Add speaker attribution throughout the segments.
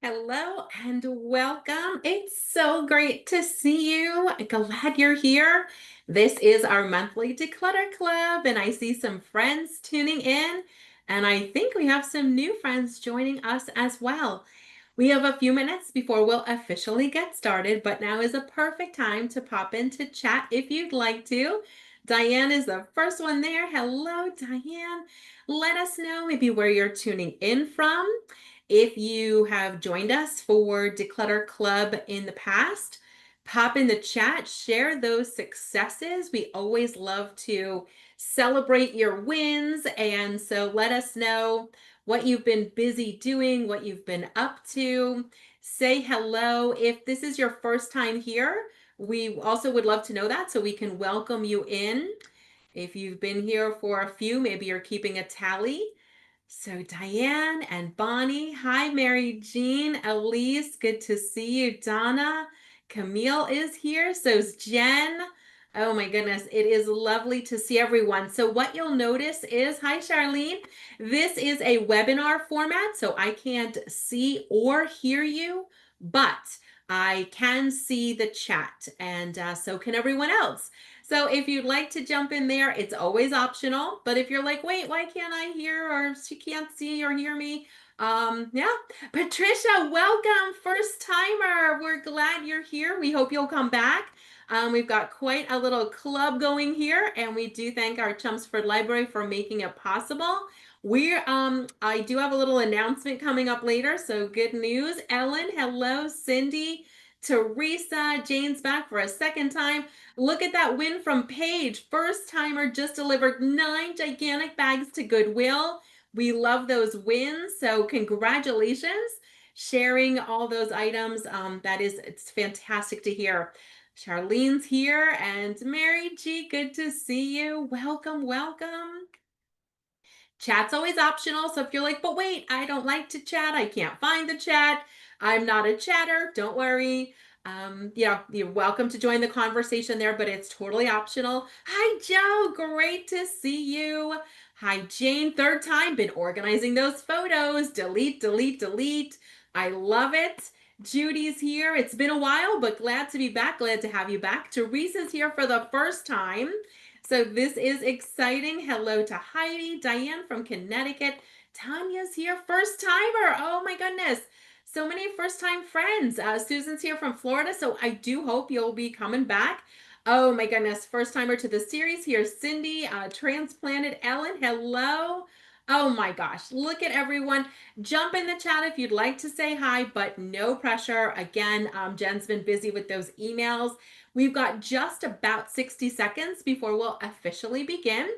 Speaker 1: Hello and welcome. It's so great to see you. Glad you're here. This is our monthly Declutter Club, and I see some friends tuning in, and I think we have some new friends joining us as well. We have a few minutes before we'll officially get started, but now is a perfect time to pop into chat if you'd like to. Diane is the first one there. Hello, Diane. Let us know maybe where you're tuning in from. If you have joined us for Declutter Club in the past, pop in the chat, share those successes. We always love to celebrate your wins. And so let us know what you've been busy doing, what you've been up to. Say hello. If this is your first time here, we also would love to know that so we can welcome you in. If you've been here for a few, maybe you're keeping a tally. So Diane and Bonnie, hi Mary Jean, Elise, good to see you. Donna, Camille is here. So is Jen. Oh my goodness, it is lovely to see everyone. So what you'll notice is, hi Charlene, this is a webinar format, so I can't see or hear you, but I can see the chat, and so can everyone else. So if you'd like to jump in there, it's always optional. But if you're like, wait, why can't I hear or she can't see or hear me? Yeah. Patricia, welcome, first timer. We're glad you're here. We hope you'll come back. We've got quite a little club going here, and we do thank our Chelmsford Library for making it possible. I do have a little announcement coming up later, so good news. Ellen, hello, Cindy, Teresa, Jane's back for a second time. Look at that win from Paige. First timer just delivered 9 gigantic bags to Goodwill. We love those wins. So congratulations sharing all those items. It's fantastic to hear. Charlene's here and Mary G, good to see you. Welcome, welcome. Chat's always optional. So if you're like, but wait, I don't like to chat. I can't find the chat. I'm not a chatter. Don't worry. You're welcome to join the conversation there, but it's totally optional. Hi, Joe. Great to see you. Hi, Jane. Third time. Been organizing those photos. Delete, delete, delete. I love it. Judy's here. It's been a while, but glad to be back. Glad to have you back. Teresa's here for the first time. So this is exciting. Hello to Heidi, Diane from Connecticut. Tanya's here, first timer. Oh my goodness. So many first time friends. Susan's here from Florida. So I do hope you'll be coming back. Oh my goodness. First timer to the series. Here's Cindy, transplanted Ellen. Hello. Oh my gosh. Look at everyone. Jump in the chat if you'd like to say hi, but no pressure. Again, Jen's been busy with those emails. We've got just about 60 seconds before we'll officially begin.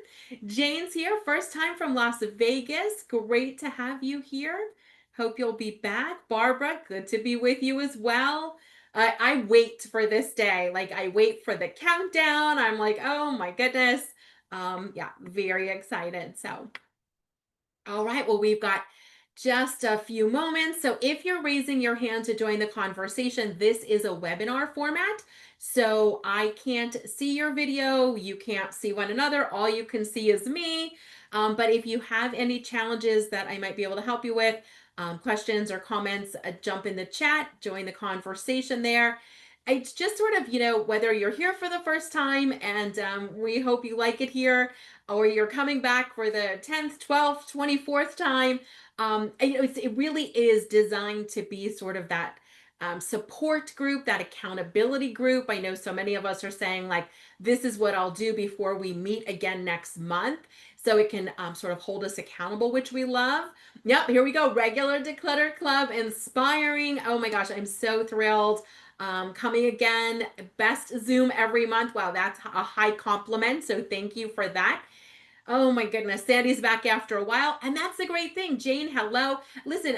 Speaker 1: Jane's here, first time from Las Vegas. Great to have you here. Hope you'll be back. Barbara, good to be with you as well. I wait for this day. Like I wait for the countdown. I'm like, oh my goodness. Yeah, very excited. So, all right, well, we've got just a few moments. So if you're raising your hand to join the conversation, this is a webinar format. So I can't see your video. You can't see one another. All you can see is me. But if you have any challenges that I might be able to help you with, questions or comments, jump in the chat, join the conversation there. It's just sort of, whether you're here for the first time and we hope you like it here, or you're coming back for the 10th, 12th, 24th time. It really is designed to be sort of that support group, that accountability group. I know so many of us are saying like, this is what I'll do before we meet again next month. So it can sort of hold us accountable, which we love. Yep, here we go. Regular Declutter Club, inspiring. Oh my gosh, I'm so thrilled. Coming again, best Zoom every month. Wow, that's a high compliment. So thank you for that. Oh my goodness, Sandy's back after a while, and that's the great thing. Jane, hello. Listen,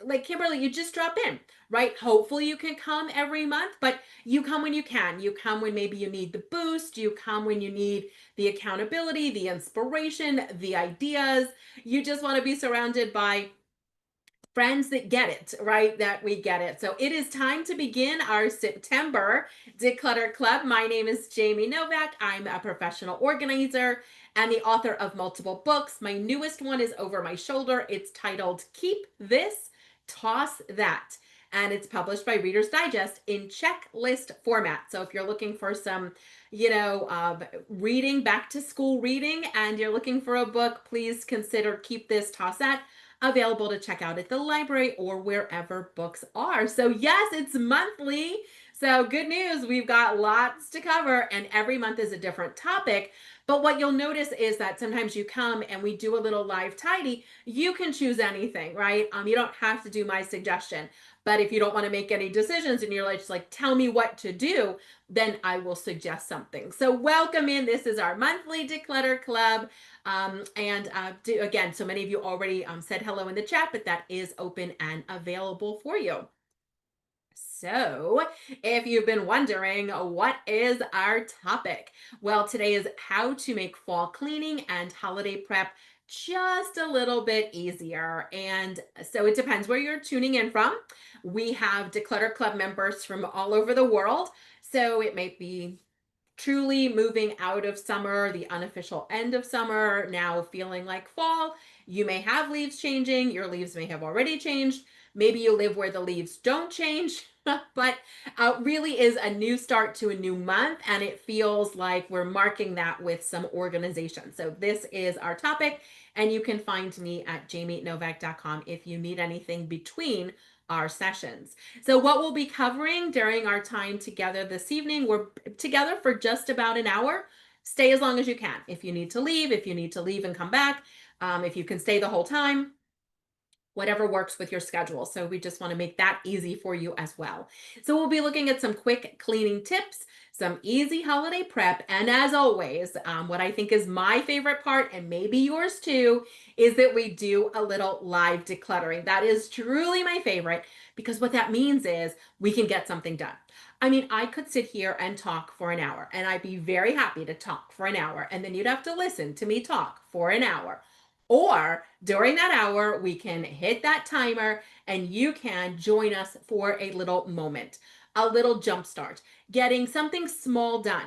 Speaker 1: like Kimberly, you just drop in, right? Hopefully you can come every month, but you come when you can. You come when maybe you need the boost. You come when you need the accountability, the inspiration, the ideas. You just want to be surrounded by friends that get it, right? That we get it. So it is time to begin our September Declutter Club. My name is Jamie Novak. I'm a professional organizer and the author of multiple books. My newest one is over my shoulder. It's titled Keep This, Toss That. And it's published by Reader's Digest in checklist format. So if you're looking for some, reading, back to school reading, and you're looking for a book, please consider Keep This Toss That available to check out at the library or wherever books are. So yes, it's monthly. So good news, we've got lots to cover, and every month is a different topic. But what you'll notice is that sometimes you come and we do a little live tidy. You can choose anything, right? You don't have to do my suggestion. But if you don't want to make any decisions and you're like, just like, tell me what to do, then I will suggest something. So welcome in. This is our monthly Declutter Club. Again, so many of you already said hello in the chat, but that is open and available for you. So, if you've been wondering, what is our topic? Well, today is how to make fall cleaning and holiday prep just a little bit easier. And so it depends where you're tuning in from. We have Declutter Club members from all over the world. So it may be truly moving out of summer, the unofficial end of summer, now feeling like fall. You may have leaves changing. Your leaves may have already changed. Maybe you live where the leaves don't change, but really is a new start to a new month. And it feels like we're marking that with some organization. So this is our topic. And you can find me at jamienovak.com if you need anything between our sessions. So what we'll be covering during our time together this evening, we're together for just about an hour. Stay as long as you can. If you need to leave and come back, if you can stay the whole time, whatever works with your schedule. So we just want to make that easy for you as well. So we'll be looking at some quick cleaning tips, some easy holiday prep, and as always, what I think is my favorite part, and maybe yours too, is that we do a little live decluttering. That is truly my favorite, because what that means is we can get something done. I mean, I could sit here and talk for an hour, and I'd be very happy to talk for an hour, and then you'd have to listen to me talk for an hour. Or during that hour, we can hit that timer and you can join us for a little moment, a little jump start, getting something small done.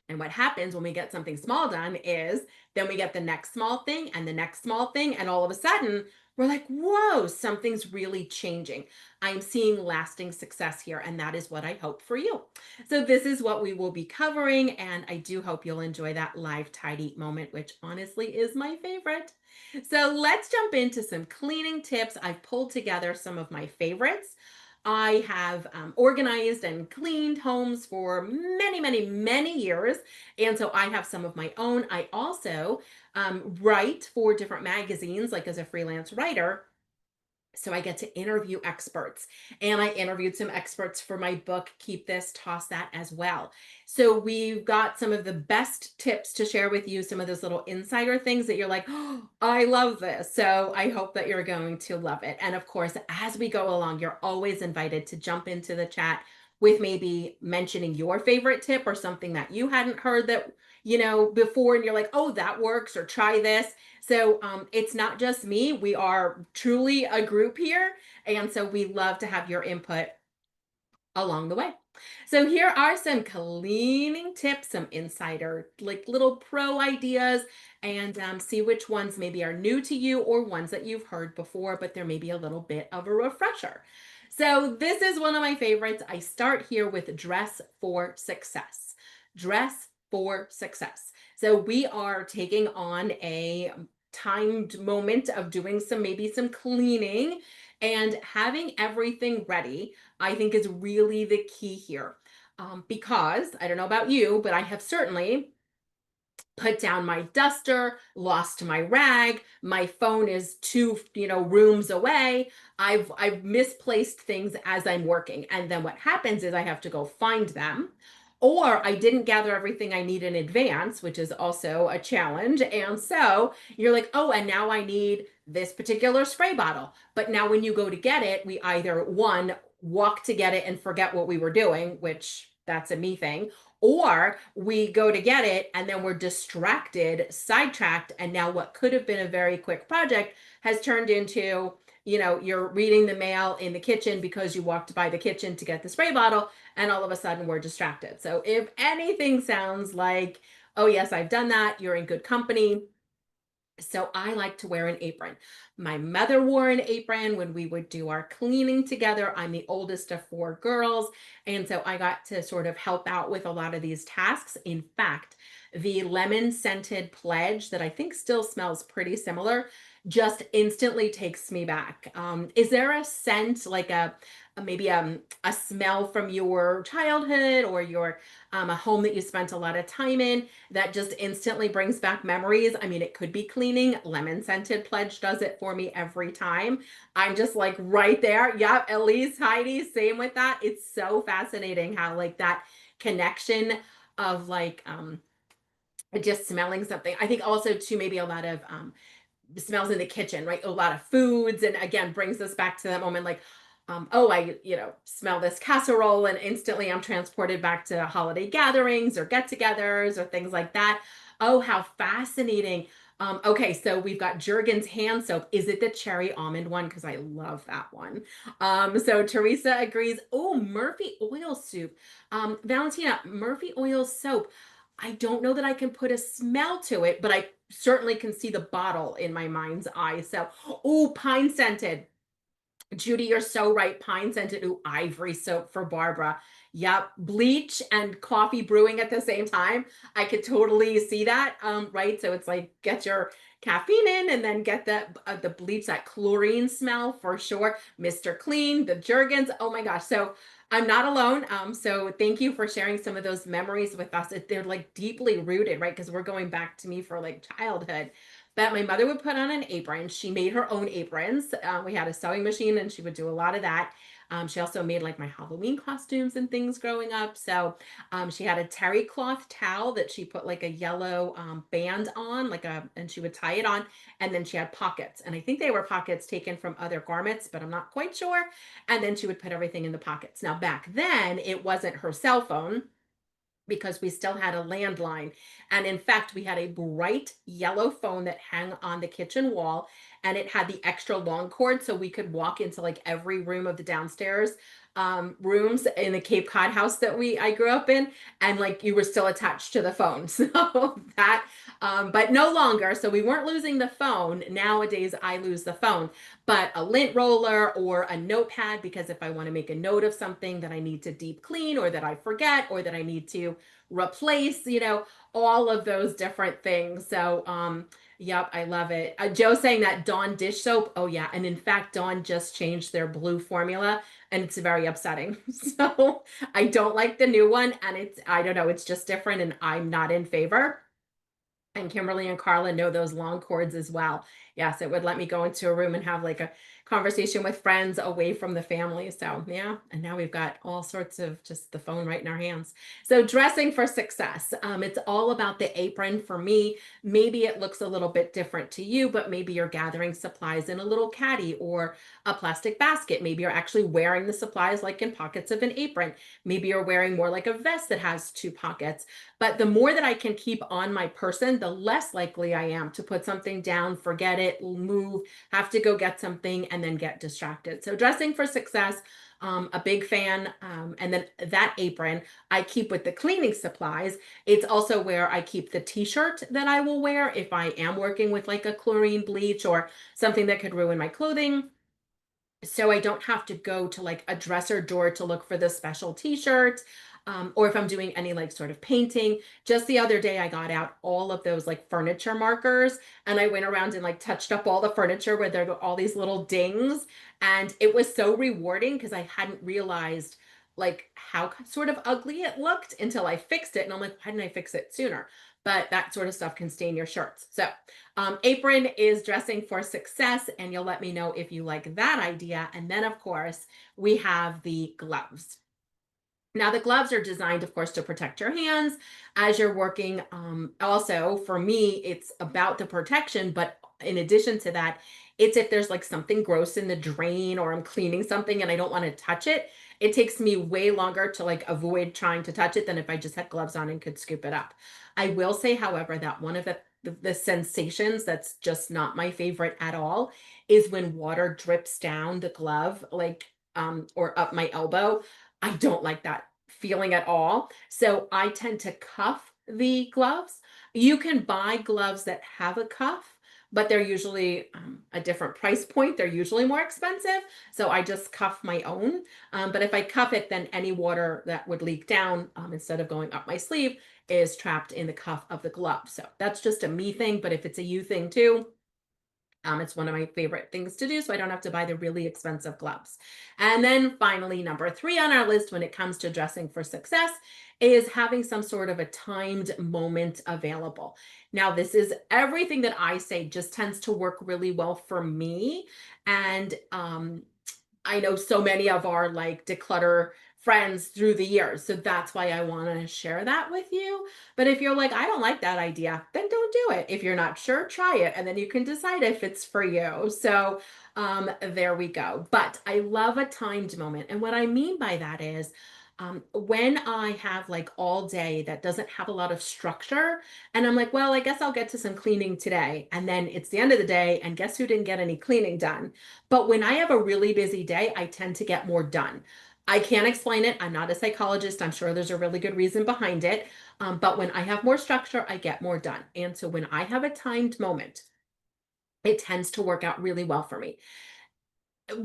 Speaker 1: And what happens when we get something small done is then we get the next small thing and the next small thing. And all of a sudden, we're like, whoa, something's really changing. I'm seeing lasting success here. And that is what I hope for you. So this is what we will be covering. And I do hope you'll enjoy that live tidy moment, which honestly is my favorite. So let's jump into some cleaning tips. I've pulled together some of my favorites. I have organized and cleaned homes for many, many, many years. And so I have some of my own. I also write for different magazines, like as a freelance writer. So I get to interview experts, and I interviewed some experts for my book, Keep This, Toss That, as well. So we've got some of the best tips to share with you, some of those little insider things that you're like, oh, I love this. So I hope that you're going to love it. And of course, as we go along, you're always invited to jump into the chat with maybe mentioning your favorite tip or something that you hadn't heard that, before, and you're like, oh, that works, or try this. So it's not just me. We are truly a group here. And so we love to have your input along the way. So here are some cleaning tips, some insider, like little pro ideas, and see which ones maybe are new to you or ones that you've heard before, but there may be a little bit of a refresher. So this is one of my favorites. I start here with dress for success. Dress for success. So we are taking on a timed moment of doing maybe some cleaning, and having everything ready, I think, is really the key here. Because I don't know about you, but I have certainly put down my duster, lost my rag, my phone is two, rooms away. I've misplaced things as I'm working. And then what happens is I have to go find them. Or I didn't gather everything I need in advance, which is also a challenge. And so you're like, oh, and now I need this particular spray bottle. But now when you go to get it, we either one, walk to get it and forget what we were doing, which that's a me thing, or we go to get it and then we're distracted, sidetracked, and now what could have been a very quick project has turned into, you're reading the mail in the kitchen because you walked by the kitchen to get the spray bottle, and all of a sudden we're distracted. So if anything sounds like, oh yes, I've done that, you're in good company. So I like to wear an apron. My mother wore an apron when we would do our cleaning together. I'm the oldest of four girls. And so I got to sort of help out with a lot of these tasks. In fact, the lemon scented pledge that I think still smells pretty similar just instantly takes me back. Is there a scent like maybe a smell from your childhood or your a home that you spent a lot of time in that just instantly brings back memories? I mean, it could be cleaning. Lemon scented pledge does it for me every time. I'm just like right there. Yep, Elise, Heidi, same with that. It's so fascinating how like that connection of like just smelling something. I think also too maybe a lot of smells in the kitchen, right? A lot of foods. And again, brings us back to that moment like, oh, smell this casserole and instantly I'm transported back to holiday gatherings or get togethers or things like that. Oh, how fascinating. Okay, so we've got Jergens hand soap. Is it the cherry almond one? Because I love that one. So Teresa agrees. Oh, Murphy oil soup. Valentina, Murphy oil soap. I don't know that I can put a smell to it, but I certainly can see the bottle in my mind's eye. So, oh, pine scented. Judy, you're so right. Pine scented. Ooh, ivory soap for Barbara. Yep. Bleach and coffee brewing at the same time. I could totally see that. Right. So it's like get your caffeine in and then get the bleach, that chlorine smell for sure. Mr. Clean, the Jergens. Oh my gosh. So I'm not alone. So thank you for sharing some of those memories with us. They're like deeply rooted, right? Because we're going back to me for like childhood. But my mother would put on an apron. She made her own aprons. We had a sewing machine and she would do a lot of that. She also made like my Halloween costumes and things growing up. So she had a terry cloth towel that she put like a yellow band on, and she would tie it on. And then she had pockets. And I think they were pockets taken from other garments, but I'm not quite sure. And then she would put everything in the pockets. Now, back then, it wasn't her cell phone because we still had a landline. And in fact, we had a bright yellow phone that hung on the kitchen wall and it had the extra long cord so we could walk into like every room of the downstairs rooms in the Cape Cod house that I grew up in, and like you were still attached to the phone. So that but no longer. So we weren't losing the phone. Nowadays I lose the phone, but a lint roller or a notepad, because if I want to make a note of something that I need to deep clean or that I forget or that I need to replace, all of those different things. So, yep, I love it. Joe saying that Dawn dish soap. Oh, yeah. And in fact, Dawn just changed their blue formula and it's very upsetting. So I don't like the new one. And I don't know, it's just different and I'm not in favor. And Kimberly and Carla know those long cords as well. Yes, it would let me go into a room and have like a conversation with friends away from the family. So, yeah. And now we've got all sorts of just the phone right in our hands. So, dressing for success. It's all about the apron for me. Maybe it looks a little bit different to you, but maybe you're gathering supplies in a little caddy or a plastic basket. Maybe you're actually wearing the supplies like in pockets of an apron. Maybe you're wearing more like a vest that has two pockets. But the more that I can keep on my person, the less likely I am to put something down, forget it, move, have to go get something, and then get distracted. So dressing for success, a big fan. And then that apron I keep with the cleaning supplies. It's also where I keep the t-shirt that I will wear if I am working with like a chlorine bleach or something that could ruin my clothing, so I don't have to go to like a dresser drawer to look for the special t-shirt. Or if I'm doing any like sort of painting. Just the other day, I got out all of those like furniture markers and I went around and like touched up all the furniture where there were all these little dings. And it was so rewarding because I hadn't realized like how sort of ugly it looked until I fixed it. And I'm like, why didn't I fix it sooner? But that sort of stuff can stain your shirts. So apron is dressing for success, and you'll let me know if you like that idea. And then, of course, we have the gloves. Now, the gloves are designed, of course, to protect your hands as you're working. Also, for me, it's about the protection, but in addition to that, it's if there's like something gross in the drain or I'm cleaning something and I don't want to touch it, it takes me way longer to like avoid trying to touch it than if I just had gloves on and could scoop it up. I will say, however, that one of the sensations that's just not my favorite at all is when water drips down the glove, like or up my elbow. I don't like that feeling at all. So I tend to cuff the gloves. You can buy gloves that have a cuff, but they're usually a different price point. They're usually more expensive. So I just cuff my own. But if I cuff it, then any water that would leak down instead of going up my sleeve is trapped in the cuff of the glove. So that's just a me thing, but if it's a you thing too, it's one of my favorite things to do, so I don't have to buy the really expensive gloves. And then finally, number 3 on our list when it comes to dressing for success is having some sort of a timed moment available. Now, this is everything that I say just tends to work really well for me. And I know so many of our like declutter friends through the years. So that's why I want to share that with you. But if you're like, I don't like that idea, then don't do it. If you're not sure, try it and then you can decide if it's for you. So there we go. But I love a timed moment. And what I mean by that is when I have like all day that doesn't have a lot of structure, and I'm like, well, I guess I'll get to some cleaning today. And then it's the end of the day, and guess who didn't get any cleaning done? But when I have a really busy day, I tend to get more done. I can't explain it. I'm not a psychologist. I'm sure there's a really good reason behind it. But when I have more structure, I get more done. And so when I have a timed moment, it tends to work out really well for me.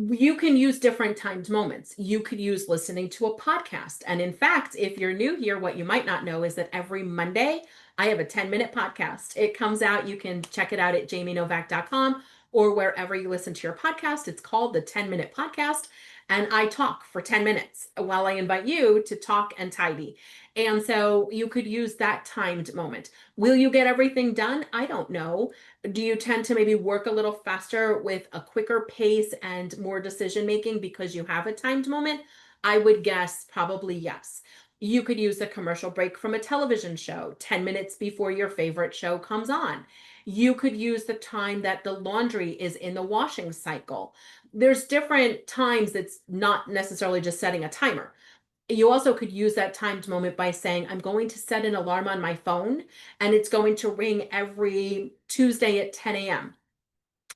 Speaker 1: You can use different timed moments. You could use listening to a podcast. And in fact, if you're new here, what you might not know is that every Monday, I have a 10-minute podcast. It comes out, you can check it out at jamienovak.com or wherever you listen to your podcast. It's called the 10-minute podcast. And I talk for 10 minutes while I invite you to talk and tidy. And so you could use that timed moment. Will you get everything done? I don't know. Do you tend to maybe work a little faster with a quicker pace and more decision making because you have a timed moment? I would guess probably yes. You could use a commercial break from a television show 10 minutes before your favorite show comes on. You could use the time that the laundry is in the washing cycle. There's different times that's not necessarily just setting a timer. You also could use that timed moment by saying, I'm going to set an alarm on my phone and it's going to ring every Tuesday at 10 a.m.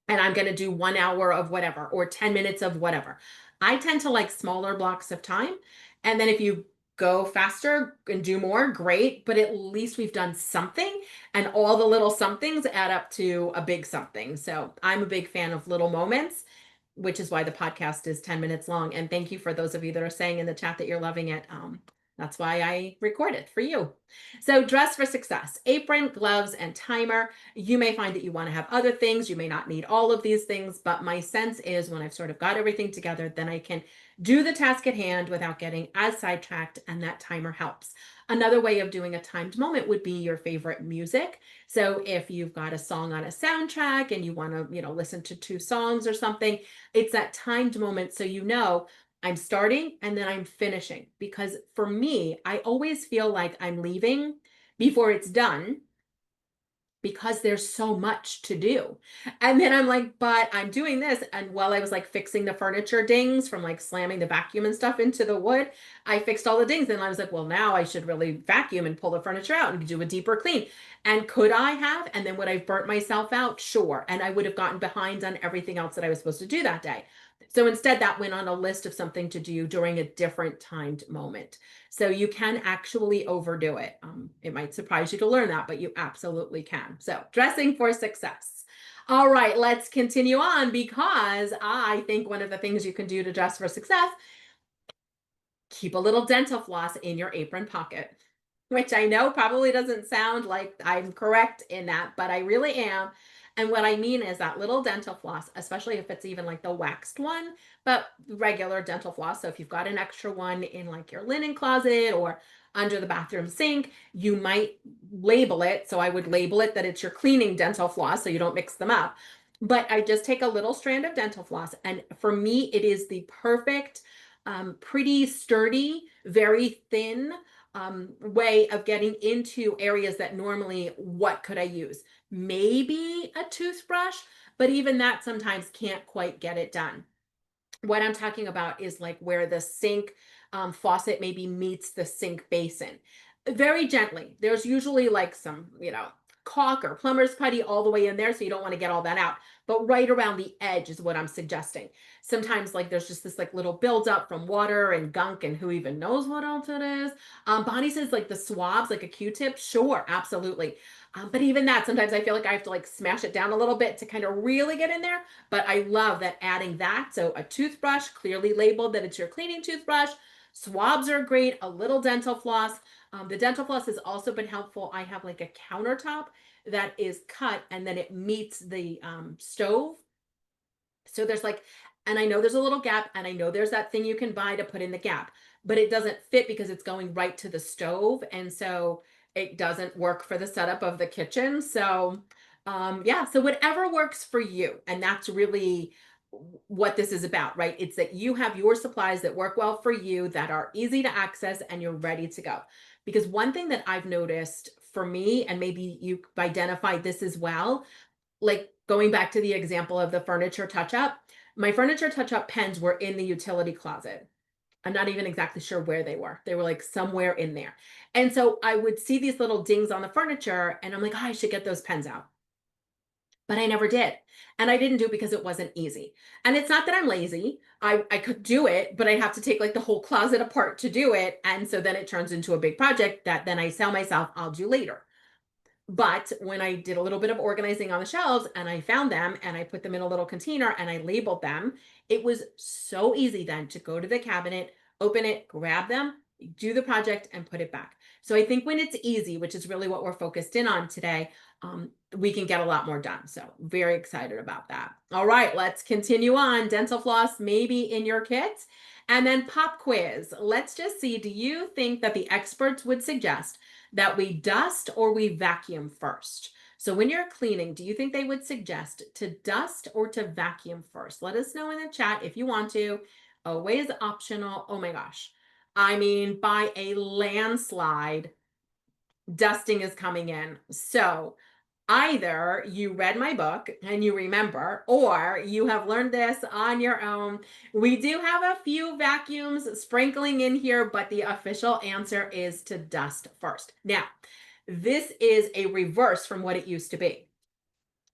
Speaker 1: And I'm going to do 1 hour of whatever or 10 minutes of whatever. I tend to like smaller blocks of time. And then if you go faster and do more, great. But at least we've done something and all the little somethings add up to a big something. So I'm a big fan of little moments, which is why the podcast is 10 minutes long. And thank you for those of you that are saying in the chat that you're loving it. That's why I record it for you. So dress for success, apron, gloves, and timer. You may find that you want to have other things. You may not need all of these things, but my sense is when I've sort of got everything together, then I can do the task at hand without getting as sidetracked, and that timer helps. Another way of doing a timed moment would be your favorite music. So if you've got a song on a soundtrack and you want to, listen to 2 songs or something, it's that timed moment so you know I'm starting and then I'm finishing. Because for me, I always feel like I'm leaving before it's done because there's so much to do. And then I'm like, but I'm doing this. And while I was like fixing the furniture dings from like slamming the vacuum and stuff into the wood, I fixed all the dings. And I was like, well, now I should really vacuum and pull the furniture out and do a deeper clean. And could I have? And then would I have burnt myself out? Sure. And I would have gotten behind on everything else that I was supposed to do that day. So instead, that went on a list of something to do during a different timed moment. So you can actually overdo it. It might surprise you to learn that, but you absolutely can. So dressing for success. All right, let's continue on because I think one of the things you can do to dress for success, keep a little dental floss in your apron pocket, which I know probably doesn't sound like I'm correct in that, but I really am. And what I mean is that little dental floss, especially if it's even like the waxed one, but regular dental floss. So if you've got an extra one in like your linen closet or under the bathroom sink, you might label it. So I would label it that it's your cleaning dental floss so you don't mix them up. But I just take a little strand of dental floss. And for me, it is the perfect, pretty sturdy, very thin way of getting into areas that normally, what could I use? Maybe a toothbrush, but even that sometimes can't quite get it done. What I'm talking about is like where the sink faucet maybe meets the sink basin. Very gently. There's usually like some, caulk or plumber's putty all the way in there, so you don't want to get all that out. But right around the edge is what I'm suggesting. Sometimes like there's just this like little buildup from water and gunk and who even knows what else it is. Bonnie says like the swabs, like a Q-tip. Sure, absolutely. But even that, sometimes I feel like I have to like smash it down a little bit to kind of really get in there. But I love that adding that. So a toothbrush, clearly labeled that it's your cleaning toothbrush. Swabs are great, a little dental floss. The dental floss has also been helpful. I have like a countertop that is cut and then it meets the stove. So there's like, and I know there's a little gap and I know there's that thing you can buy to put in the gap, but it doesn't fit because it's going right to the stove. And so it doesn't work for the setup of the kitchen. So yeah, so whatever works for you. And that's really what this is about, right? It's that you have your supplies that work well for you, that are easy to access, and you're ready to go. Because one thing that I've noticed for me, and maybe you identified this as well, like going back to the example of the furniture touch up, my furniture touch up pens were in the utility closet. I'm not even exactly sure where they were. They were like somewhere in there. And so I would see these little dings on the furniture and I'm like, oh, I should get those pens out. But I never did. And I didn't do it because it wasn't easy. And it's not that I'm lazy. I could do it, but I have to take like the whole closet apart to do it. And so then it turns into a big project that then I tell myself I'll do later. But when I did a little bit of organizing on the shelves and I found them and I put them in a little container and I labeled them, it was so easy then to go to the cabinet, open it, grab them, do the project, and put it back. So I think when it's easy, which is really what we're focused in on today, we can get a lot more done. So very excited about that. All right, let's continue on. Dental floss maybe in your kit. And then pop quiz. Let's just see, do you think that the experts would suggest that we dust or we vacuum first? So when you're cleaning, do you think they would suggest to dust or to vacuum first? Let us know in the chat if you want to. Always optional. Oh my gosh. I mean, by a landslide, dusting is coming in. So either you read my book and you remember, or you have learned this on your own. We do have a few vacuums sprinkling in here, but the official answer is to dust first. Now, this is a reverse from what it used to be.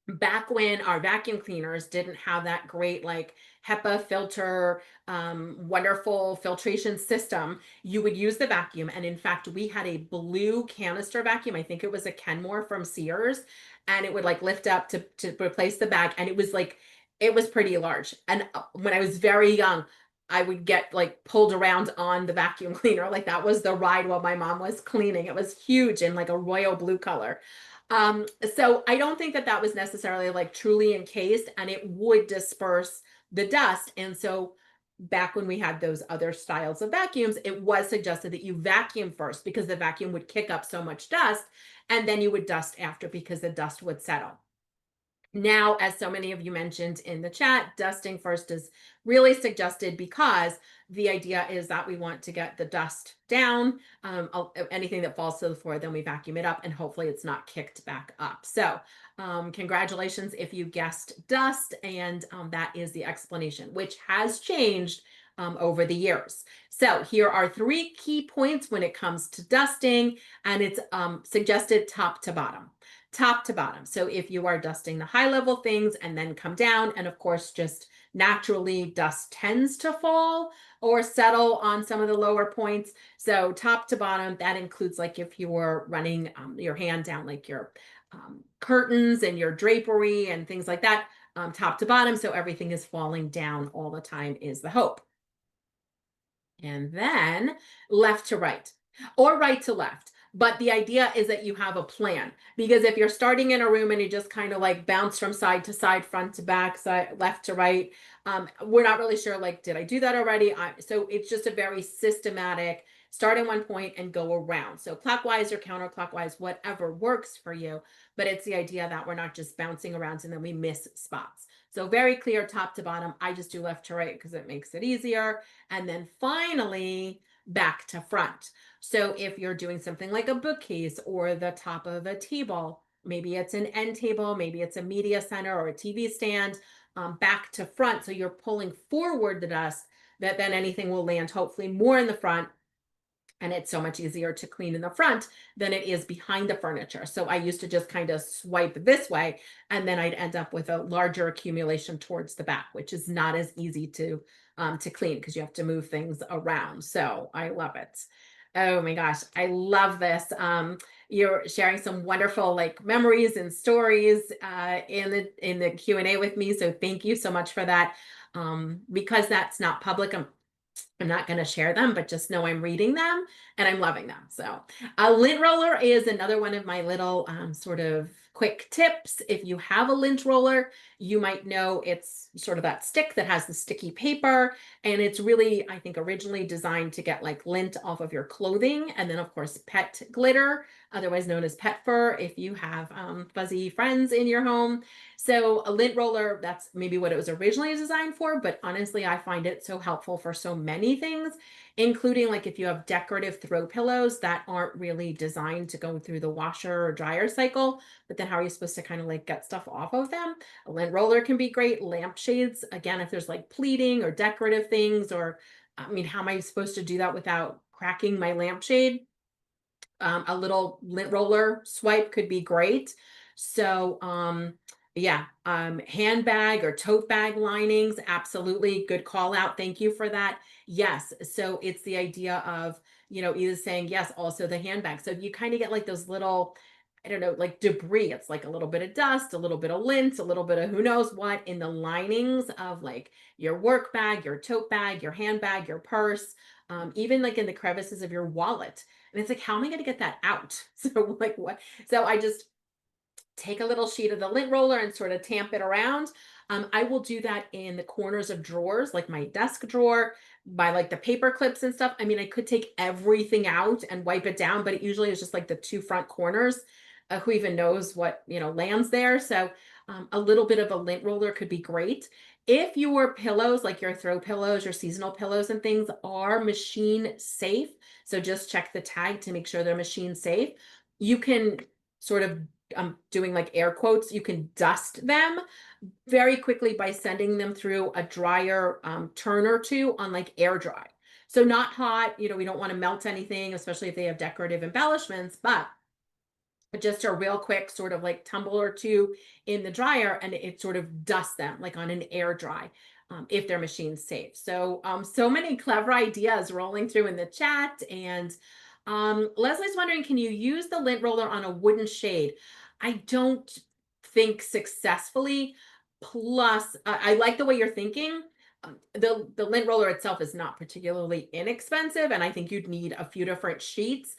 Speaker 1: Back when our vacuum cleaners didn't have that great like HEPA filter, wonderful filtration system, you would use the vacuum. And in fact, we had a blue canister vacuum. I think it was a Kenmore from Sears, and it would like lift up to replace the bag. And it was like, it was pretty large. And when I was very young, I would get like pulled around on the vacuum cleaner. Like that was the ride while my mom was cleaning. It was huge in like a royal blue color. So I don't think that that was necessarily like truly encased, and it would disperse the dust. And so back when we had those other styles of vacuums, it was suggested that you vacuum first because the vacuum would kick up so much dust, and then you would dust after because the dust would settle. Now, as so many of you mentioned in the chat, dusting first is really suggested because the idea is that we want to get the dust down. Anything that falls to the floor, then we vacuum it up and hopefully it's not kicked back up. So congratulations if you guessed dust, and that is the explanation, which has changed over the years. So here are 3 key points when it comes to dusting, and it's suggested top to bottom. Top to bottom. So if you are dusting the high level things and then come down, and of course, just naturally dust tends to fall or settle on some of the lower points. So top to bottom, that includes like if you were running your hand down like your curtains and your drapery and things like that, top to bottom. So everything is falling down all the time is the hope. And then left to right or right to left. But the idea is that you have a plan, because if you're starting in a room and you just kind of like bounce from side to side, front to back, side, left to right, we're not really sure, like, did I do that already? So it's just a very systematic start in one point and go around. So clockwise or counterclockwise, whatever works for you. But it's the idea that we're not just bouncing around and then we miss spots. So very clear top to bottom. I just do left to right because it makes it easier. And then finally, back to front. So if you're doing something like a bookcase or the top of a table, maybe it's an end table, maybe it's a media center or a TV stand, back to front. So you're pulling forward the dust, that then anything will land hopefully more in the front And it's so much easier to clean in the front than it is behind the furniture. So I used to just kind of swipe this way, and then I'd end up with a larger accumulation towards the back, which is not as easy to clean because you have to move things around. So I love it. Oh my gosh, I love this. You're sharing some wonderful like memories and stories in the Q&A with me. So thank you so much for that. Because that's not public, I'm not going to share them, but just know I'm reading them and I'm loving them. So, a lint roller is another one of my little sort of quick tips. If you have a lint roller, you might know it's sort of that stick that has the sticky paper. And it's really, I think, originally designed to get like lint off of your clothing. And then, of course, pet glitter, otherwise known as pet fur, if you have fuzzy friends in your home. So a lint roller, that's maybe what it was originally designed for, but honestly, I find it so helpful for so many things, including like if you have decorative throw pillows that aren't really designed to go through the washer or dryer cycle, but then how are you supposed to kind of like get stuff off of them? A lint roller can be great. Lampshades, again, if there's like pleating or decorative things, or I mean, how am I supposed to do that without cracking my lampshade? A little lint roller swipe could be great. So, yeah, handbag or tote bag linings, absolutely good call out. Thank you for that. Yes. So it's the idea of, either saying yes, also the handbag. So if you kind of get like those little, I don't know, like debris, it's like a little bit of dust, a little bit of lint, a little bit of who knows what in the linings of like your work bag, your tote bag, your handbag, your purse, even like in the crevices of your wallet. And it's like, how am I going to get that out? So, like, what? So, I just take a little sheet of the lint roller and sort of tamp it around. I will do that in the corners of drawers, like my desk drawer, by like the paper clips and stuff. I mean, I could take everything out and wipe it down, but it usually is just like the two front corners. Who even knows what, lands there? So, a little bit of a lint roller could be great. If your pillows, like your throw pillows, your seasonal pillows and things, are machine safe, so just check the tag to make sure they're machine safe. You can sort of, I'm doing like air quotes, you can dust them very quickly by sending them through a dryer turn or two on like air dry. So not hot, we don't want to melt anything, especially if they have decorative embellishments, but just a real quick sort of like tumble or two in the dryer, and it sort of dusts them like on an air dry, if they're machine safe. So so many clever ideas rolling through in the chat. And Leslie's wondering, can you use the lint roller on a wooden shade? I don't think successfully. Plus, I like the way you're thinking. The lint roller itself is not particularly inexpensive, and I think you'd need a few different sheets.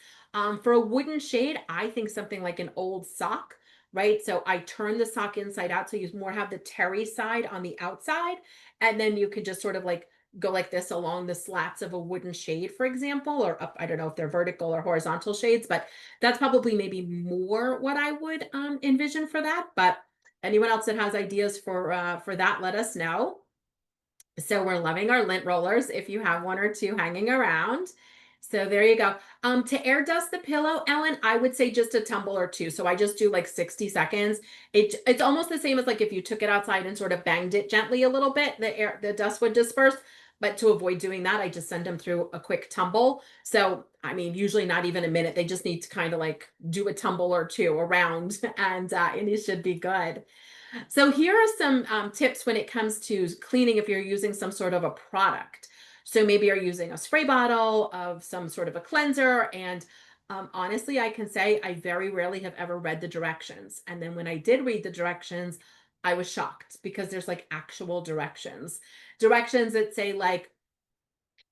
Speaker 1: For a wooden shade, I think something like an old sock, right? So I turn the sock inside out, so you more have the terry side on the outside, and then you could just sort of like go like this along the slats of a wooden shade, for example, or up. I don't know if they're vertical or horizontal shades, but that's probably maybe more what I would envision for that. But anyone else that has ideas for that, let us know. So we're loving our lint rollers if you have one or two hanging around. So there you go. To air dust the pillow, Ellen, I would say just a tumble or two. So I just do like 60 seconds. It's almost the same as like if you took it outside and sort of banged it gently a little bit, the dust would disperse. But to avoid doing that, I just send them through a quick tumble. So I mean, usually not even a minute. They just need to kind of like do a tumble or two around, and it should be good. So here are some tips when it comes to cleaning if you're using some sort of a product. So maybe you're using a spray bottle of some sort of a cleanser. And honestly, I can say I very rarely have ever read the directions. And then when I did read the directions, I was shocked because there's like actual directions. Directions that say like,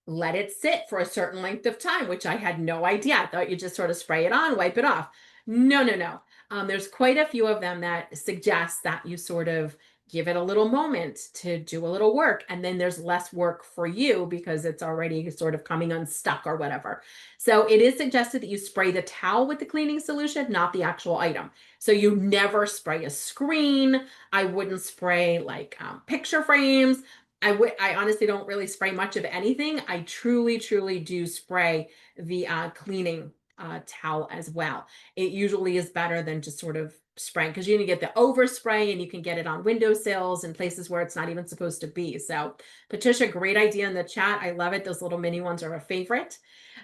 Speaker 1: let it sit for a certain length of time, which I had no idea. I thought you just sort of spray it on, wipe it off. No, no, no. There's quite a few of them that suggest that you sort of give it a little moment to do a little work. And then there's less work for you because it's already sort of coming unstuck or whatever. So it is suggested that you spray the towel with the cleaning solution, not the actual item. So you never spray a screen. I wouldn't spray like picture frames. I honestly don't really spray much of anything. I truly, truly do spray the cleaning towel as well. It usually is better than just sort of spraying, because you're gonna get the overspray and you can get it on windowsills and places where it's not even supposed to be. So Patricia, great idea in the chat. I love it. Those little mini ones are a favorite.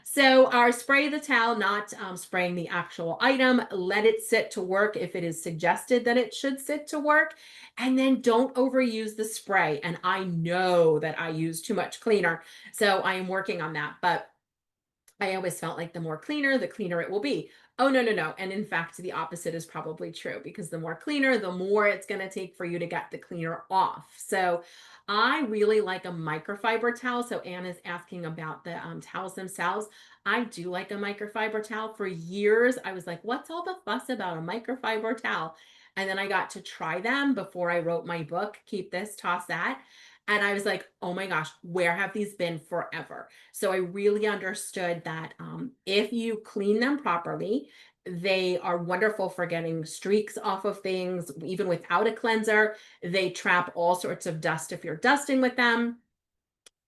Speaker 1: So our spray the towel, not spraying the actual item. Let it sit to work if it is suggested that it should sit to work. And then don't overuse the spray. And I know that I use too much cleaner, so I am working on that. But I always felt like the more cleaner, the cleaner it will be. Oh, no, no, no. And in fact, the opposite is probably true, because the more cleaner, the more it's going to take for you to get the cleaner off. So I really like a microfiber towel. So Anne is asking about the towels themselves. I do like a microfiber towel. For years, I was like, what's all the fuss about a microfiber towel? And then I got to try them before I wrote my book, Keep This, Toss That. And I was like, oh my gosh, where have these been forever? So I really understood that if you clean them properly, they are wonderful for getting streaks off of things, even without a cleanser. They trap all sorts of dust if you're dusting with them.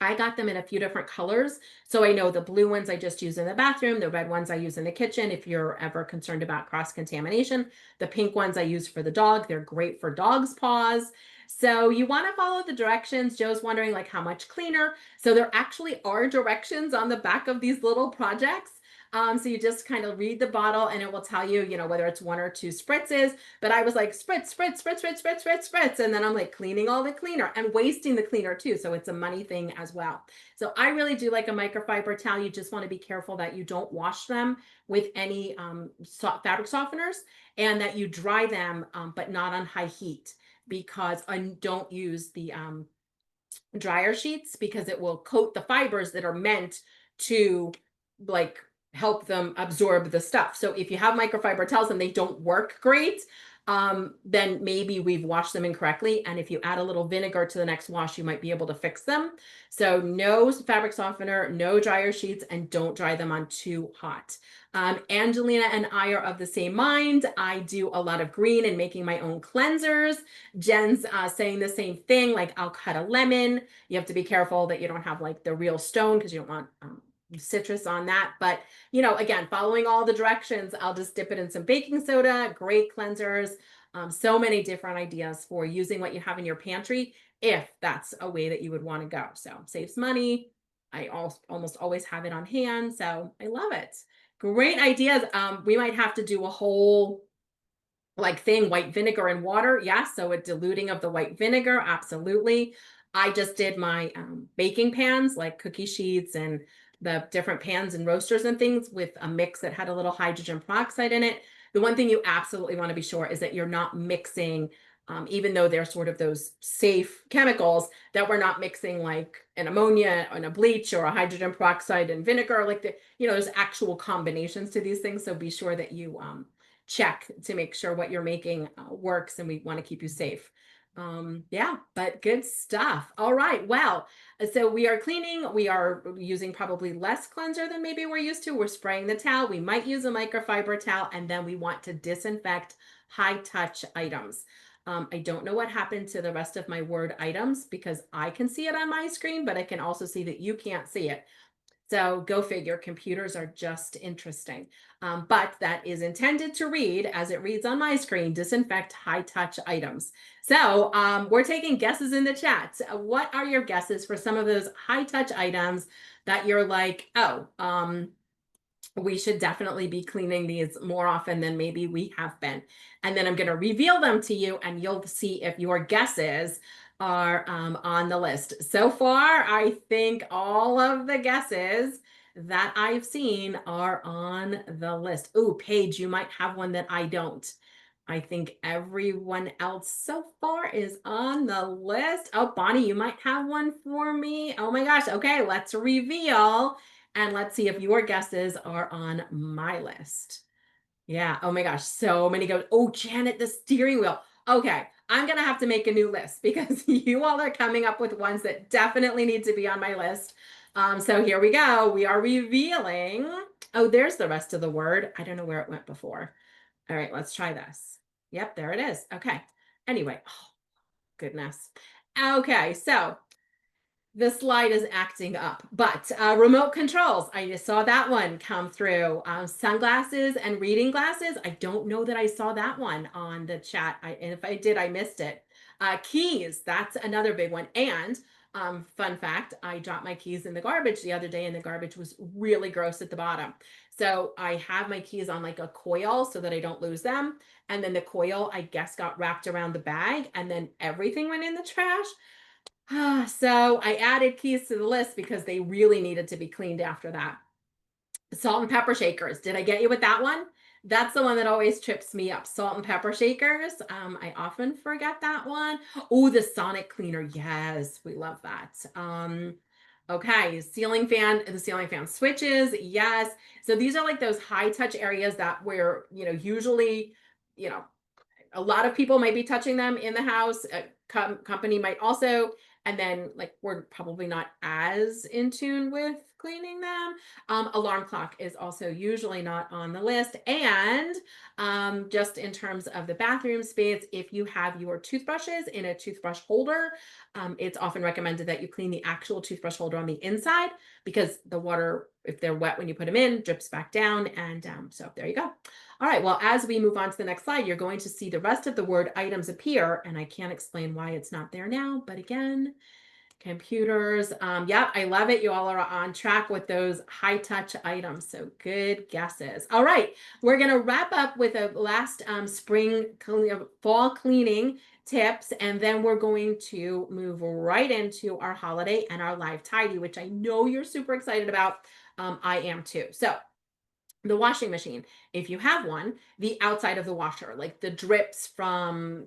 Speaker 1: I got them in a few different colors. So I know the blue ones I just use in the bathroom, the red ones I use in the kitchen if you're ever concerned about cross-contamination. The pink ones I use for the dog. They're great for dog's paws. So you want to follow the directions. Joe's wondering like how much cleaner. So there actually are directions on the back of these little projects. So you just kind of read the bottle and it will tell you, whether it's 1 or 2 spritzes. But I was like, spritz, spritz, spritz, spritz, spritz, spritz, spritz. And then I'm like cleaning all the cleaner and wasting the cleaner too. So it's a money thing as well. So I really do like a microfiber towel. You just want to be careful that you don't wash them with any fabric softeners, and that you dry them, but not on high heat, because I don't use the dryer sheets, because it will coat the fibers that are meant to like help them absorb the stuff. So if you have microfiber towels and they don't work great, then maybe we've washed them incorrectly. And if you add a little vinegar to the next wash, you might be able to fix them. So no fabric softener, no dryer sheets, and don't dry them on too hot. Angelina and I are of the same mind. I do a lot of green and making my own cleansers. Jen's saying the same thing, like I'll cut a lemon. You have to be careful that you don't have like the real stone, because you don't want citrus on that. But, again, following all the directions, I'll just dip it in some baking soda. Great cleansers. So many different ideas for using what you have in your pantry, if that's a way that you would want to go. So saves money. I almost always have it on hand. So I love it. Great ideas. We might have to do a whole thing, white vinegar and water. Yeah, so a diluting of the white vinegar, absolutely. I just did my baking pans, like cookie sheets and the different pans and roasters and things, with a mix that had a little hydrogen peroxide in it. The one thing you absolutely want to be sure is that you're not mixing, even though they're sort of those safe chemicals, that we're not mixing like an ammonia and a bleach or a hydrogen peroxide and vinegar. Like there's actual combinations to these things. So be sure that you check to make sure what you're making works, and we want to keep you safe. Yeah, but good stuff. All right. Well, so we are cleaning. We are using probably less cleanser than maybe we're used to. We're spraying the towel. We might use a microfiber towel, and then we want to disinfect high touch items. I don't know what happened to the rest of my Word items, because I can see it on my screen, but I can also see that you can't see it. So go figure, computers are just interesting. But that is intended to read, as it reads on my screen, disinfect high touch items. So we're taking guesses in the chat. What are your guesses for some of those high touch items that you're like, oh, we should definitely be cleaning these more often than maybe we have been? And then I'm going to reveal them to you, and you'll see if your guesses are on the list. So far, I think all of the guesses that I've seen are on the list. Ooh, Paige, you might have one that I don't. I think everyone else so far is on the list. Oh, Bonnie, you might have one for me. Oh my gosh. Okay, let's reveal. And let's see if your guesses are on my list. Yeah. Oh my gosh. So many go. Oh, Janet, the steering wheel. Okay. I'm going to have to make a new list, because you all are coming up with ones that definitely need to be on my list. So here we go. We are revealing. Oh, there's the rest of the word. I don't know where it went before. All right, let's try this. Yep, there it is. Okay. Anyway, oh, goodness. Okay. So The slide is acting up, but remote controls, I just saw that one come through. Sunglasses and reading glasses. I don't know that I saw that one on the chat. And if I did, I missed it. Keys, that's another big one. And fun fact, I dropped my keys in the garbage the other day and the garbage was really gross at the bottom. So I have my keys on like a coil so that I don't lose them. And then the coil, I guess, got wrapped around the bag and then everything went in the trash. So I added keys to the list because they really needed to be cleaned after that. Salt and pepper shakers. Did I get you with that one? That's the one that always trips me up. Salt and pepper shakers. I often forget that one. Oh, the sonic cleaner. Yes, we love that. Okay, the ceiling fan switches. Yes. So these are like those high touch areas that where, usually, you know, a lot of people might be touching them in the house. A company might also, and then like we're probably not as in tune with cleaning them. Alarm clock is also usually not on the list. And just in terms of the bathroom space, if you have your toothbrushes in a toothbrush holder, it's often recommended that you clean the actual toothbrush holder on the inside because the water, if they're wet when you put them in, drips back down. And so there you go. All right, well, as we move on to the next slide, you're going to see the rest of the word items appear, and I can't explain why it's not there now, but again, computers. Yeah, I love it. You all are on track with those high touch items. So good guesses. All right, we're going to wrap up with a last fall cleaning tips, and then we're going to move right into our holiday and our live tidy, which I know you're super excited about. I am too. So the washing machine, if you have one, the outside of the washer, like the drips from,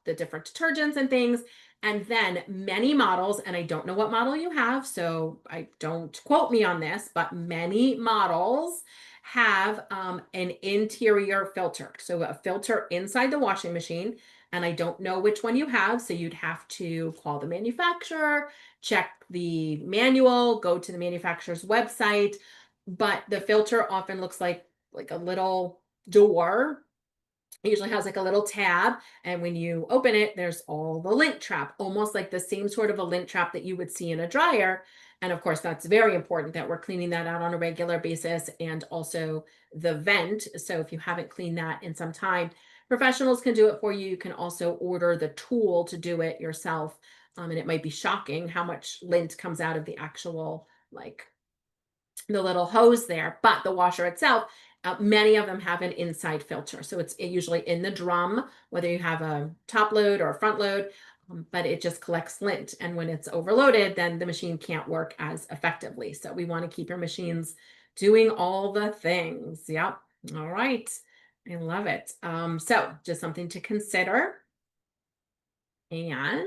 Speaker 1: the different detergents and things. And then many models, and I don't know what model you have, so I don't quote me on this, but many models have an interior filter. So a filter inside the washing machine. And I don't know which one you have. So you'd have to call the manufacturer, check the manual, go to the manufacturer's website, but the filter often looks like a little door. It usually has like a little tab, and when you open it, there's all the lint trap, almost like the same sort of a lint trap that you would see in a dryer. And of course, that's very important that we're cleaning that out on a regular basis, and also the vent. So if you haven't cleaned that in some time, professionals can do it for you. You can also order the tool to do it yourself. And it might be shocking how much lint comes out of the actual, like, the little hose there, but the washer itself, many of them have an inside filter. So it's usually in the drum, whether you have a top load or a front load, but it just collects lint. And when it's overloaded, then the machine can't work as effectively. So we want to keep your machines doing all the things. Yep. All right. I love it. So just something to consider. And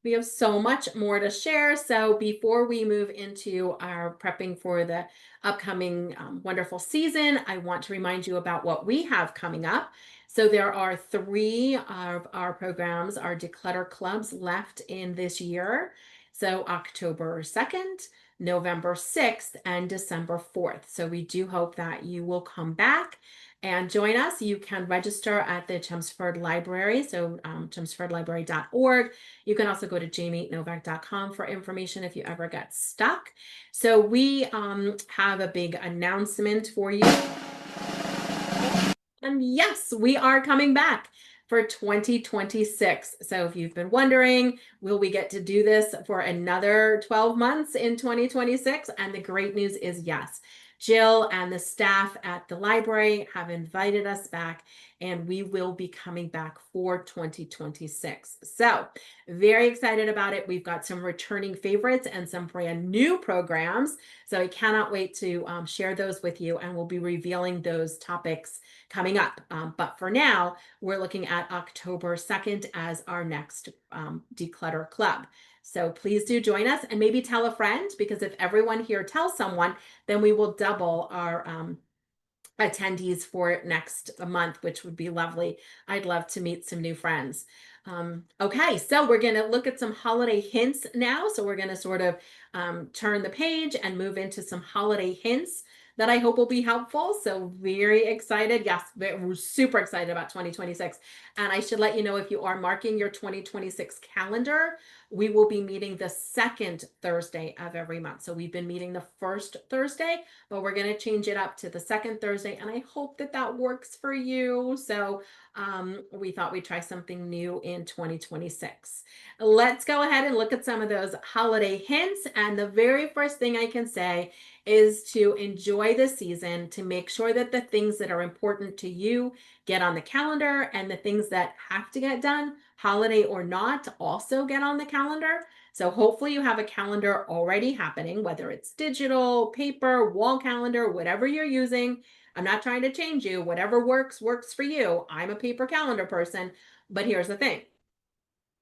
Speaker 1: we have so much more to share. So before we move into our prepping for the upcoming wonderful season, I want to remind you about what we have coming up. So there are 3 of our programs, our declutter clubs, left in this year. So October 2nd, November 6th, and December 4th. So we do hope that you will come back and join us. You can register at the Chelmsford Library, so chelmsfordlibrary.org. You can also go to jamienovak.com for information if you ever get stuck. So we have a big announcement for you. And yes, we are coming back for 2026. So if you've been wondering, will we get to do this for another 12 months in 2026? And the great news is yes. Jill and the staff at the library have invited us back, and we will be coming back for 2026. So very excited about it. We've got some returning favorites and some brand new programs. So I cannot wait to share those with you, and we'll be revealing those topics coming up. But for now, we're looking at October 2nd as our next Declutter Club. So please do join us, and maybe tell a friend, because if everyone here tells someone, then we will double our attendees for next month, which would be lovely. I'd love to meet some new friends. Okay, so we're going to look at some holiday hints now. So we're going to sort of turn the page and move into some holiday hints that I hope will be helpful. So very excited. Yes, we're super excited about 2026. And I should let you know, if you are marking your 2026 calendar, we will be meeting the second Thursday of every month. So we've been meeting the first Thursday, but we're going to change it up to the second Thursday. And I hope that that works for you. So we thought we'd try something new in 2026. Let's go ahead and look at some of those holiday hints. And the very first thing I can say is to enjoy the season, to make sure that the things that are important to you get on the calendar, and the things that have to get done, holiday or not, also get on the calendar. So hopefully you have a calendar already happening, whether it's digital, paper, wall calendar, whatever you're using. I'm not trying to change you. Whatever works, works for you. I'm a paper calendar person, but here's the thing.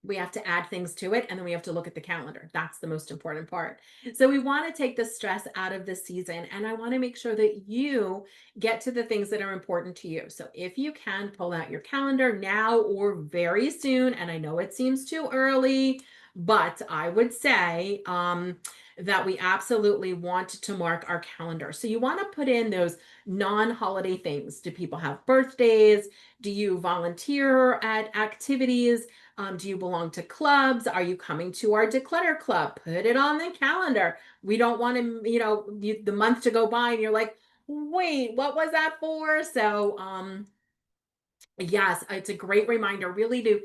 Speaker 1: We have to add things to it, and then we have to look at the calendar. That's the most important part. So we want to take the stress out of the season, and I want to make sure that you get to the things that are important to you. So if you can, pull out your calendar now or very soon, and I know it seems too early, but I would say that we absolutely want to mark our calendar. So you want to put in those non-holiday things. Do people have birthdays? Do you volunteer at activities? Do you belong to clubs? Are you coming to our Declutter club? Put it on the calendar. We don't want to, the month to go by and you're like, wait, what was that for? So, yes, it's a great reminder, really, to,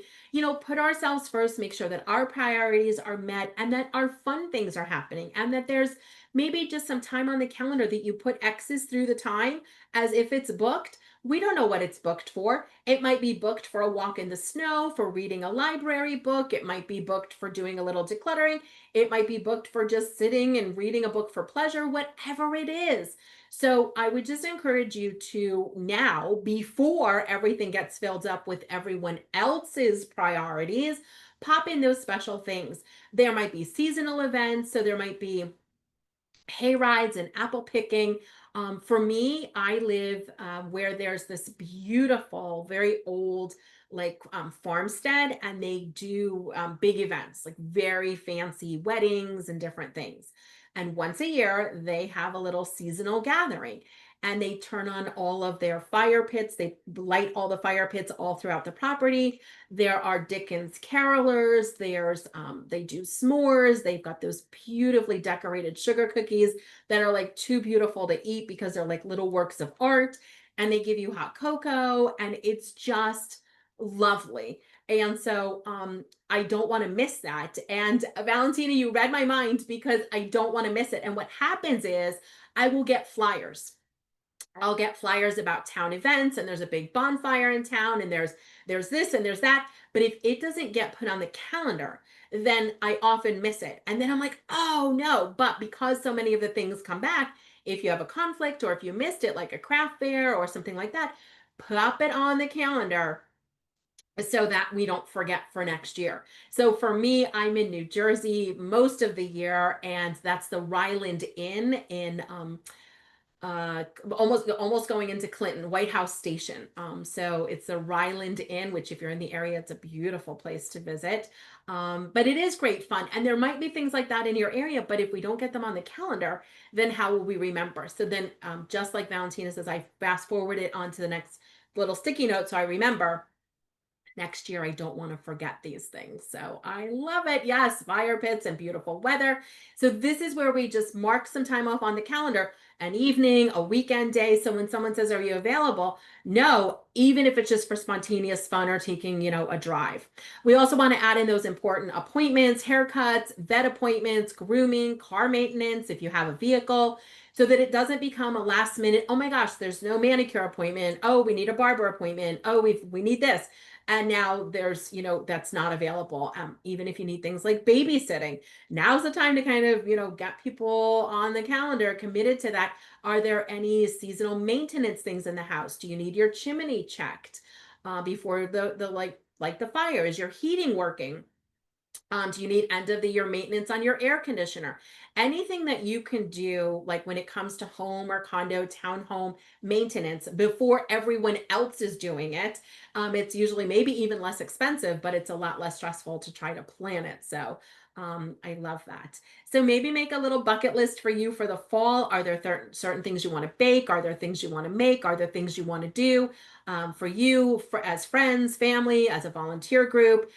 Speaker 1: put ourselves first, make sure that our priorities are met, and that our fun things are happening, and that there's maybe just some time on the calendar that you put X's through the time as if it's booked. We don't know what it's booked for. It might be booked for a walk in the snow, for reading a library book. It might be booked for doing a little decluttering. It might be booked for just sitting and reading a book for pleasure, whatever it is. So I would just encourage you to now, before everything gets filled up with everyone else's priorities, pop in those special things. There might be seasonal events, so there might be hay rides and apple picking. For me, I live where there's this beautiful, very old, like farmstead, and they do big events, like very fancy weddings and different things. And once a year, they have a little seasonal gathering, and they turn on all of their fire pits. They light all the fire pits all throughout the property. There are Dickens carolers. They do s'mores. They've got those beautifully decorated sugar cookies that are like too beautiful to eat because they're like little works of art. And they give you hot cocoa, and it's just lovely. And so I don't want to miss that. And Valentina, you read my mind, because I don't want to miss it. And what happens is I will get flyers. I'll get flyers about town events, and there's a big bonfire in town, and there's this and there's that. But if it doesn't get put on the calendar, then I often miss it. And then I'm like, oh no. But because so many of the things come back, if you have a conflict or if you missed it, like a craft fair or something like that, pop it on the calendar so that we don't forget for next year. So for me, I'm in New Jersey most of the year, and that's the Ryland Inn in almost going into Clinton, White House Station. So it's a Ryland Inn, which if you're in the area, it's a beautiful place to visit. But it is great fun. And there might be things like that in your area, but if we don't get them on the calendar, then how will we remember? So then just like Valentina says, I fast forward it onto the next little sticky note so I remember. Next year, I don't want to forget these things. So I love it. Yes, fire pits and beautiful weather. So this is where we just mark some time off on the calendar, an evening, a weekend day. So when someone says, are you available? No, even if it's just for spontaneous fun or taking, a drive. We also want to add in those important appointments, haircuts, vet appointments, grooming, car maintenance, if you have a vehicle, so that it doesn't become a last minute, oh my gosh, there's no manicure appointment. Oh, we need a barber appointment. Oh, we need this. And now there's, that's not available. Even if you need things like babysitting, now's the time to kind of, get people on the calendar committed to that. Are there any seasonal maintenance things in the house? Do you need your chimney checked before the like the fire? Is your heating working? Do you need end of the year maintenance on your air conditioner? Anything that you can do, like when it comes to home or condo, townhome maintenance before everyone else is doing it. It's usually maybe even less expensive, but it's a lot less stressful to try to plan it. So I love that. So maybe make a little bucket list for you for the fall. Are there certain things you want to bake? Are there things you want to make? Are there things you want to do for you, for as friends, family, as a volunteer group?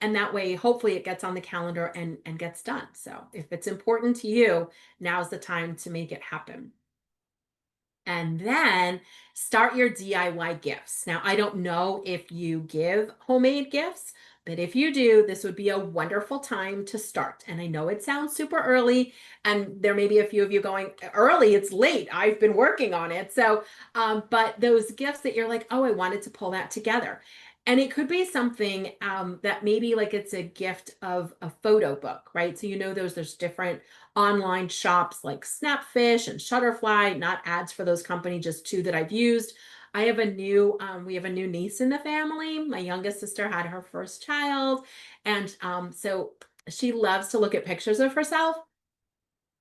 Speaker 1: And that way, hopefully it gets on the calendar and gets done. So if it's important to you, now's the time to make it happen. And then start your DIY gifts. Now, I don't know if you give homemade gifts, but if you do, this would be a wonderful time to start. And I know it sounds super early, and there may be a few of you going, early, it's late. I've been working on it. So, but those gifts that you're like, oh, I wanted to pull that together. And it could be something that maybe like it's a gift of a photo book, right? So, there's different online shops like Snapfish and Shutterfly, not ads for those companies, just two that I've used. We have a new niece in the family. My youngest sister had her first child. And so she loves to look at pictures of herself.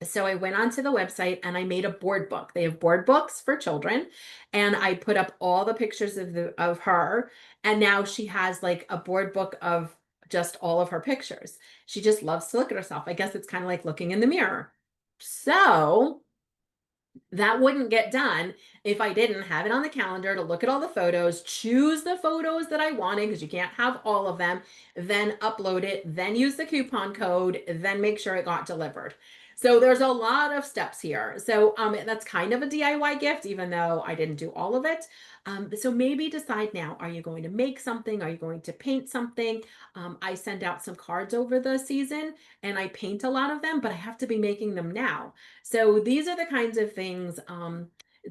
Speaker 1: So I went onto the website and I made a board book. They have board books for children, and I put up all the pictures of her, and now she has like a board book of just all of her pictures. She just loves to look at herself. I guess it's kind of like looking in the mirror. So that wouldn't get done if I didn't have it on the calendar to look at all the photos, choose the photos that I wanted, because you can't have all of them, then upload it, then use the coupon code, then make sure it got delivered. So there's a lot of steps here. So that's kind of a DIY gift, even though I didn't do all of it. So maybe decide now, are you going to make something? Are you going to paint something? I send out some cards over the season and I paint a lot of them, but I have to be making them now. So these are the kinds of things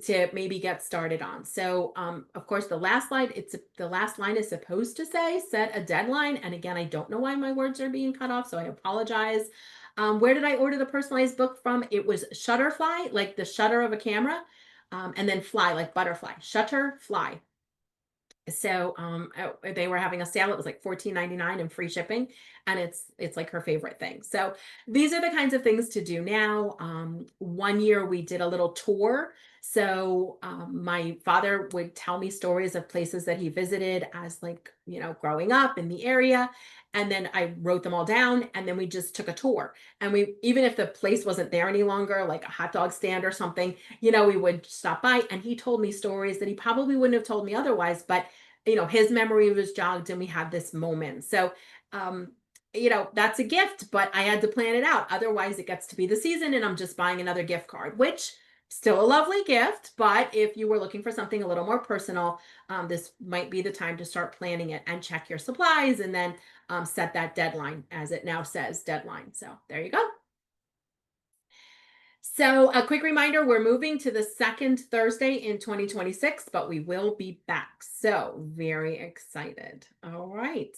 Speaker 1: to maybe get started on. So of course, the last line is supposed to say set a deadline. And again, I don't know why my words are being cut off, so I apologize. Where did I order the personalized book from? It was Shutterfly, like the shutter of a camera, and then fly, like butterfly. Shutter, fly. So they were having a sale. It was like $14.99 and free shipping, and it's like her favorite thing. So these are the kinds of things to do now. One year we did a little tour. So my father would tell me stories of places that he visited as like, growing up in the area. And then I wrote them all down, and then we just took a tour. And we, even if the place wasn't there any longer, like a hot dog stand or something, we would stop by, and he told me stories that he probably wouldn't have told me otherwise, but his memory was jogged and we had this moment. So, that's a gift, but I had to plan it out. Otherwise, it gets to be the season and I'm just buying another gift card, which still a lovely gift. But if you were looking for something a little more personal, this might be the time to start planning it and check your supplies, and then set that deadline, as it now says deadline. So there you go. So a quick reminder, we're moving to the second Thursday in 2026, but we will be back. So very excited. All right.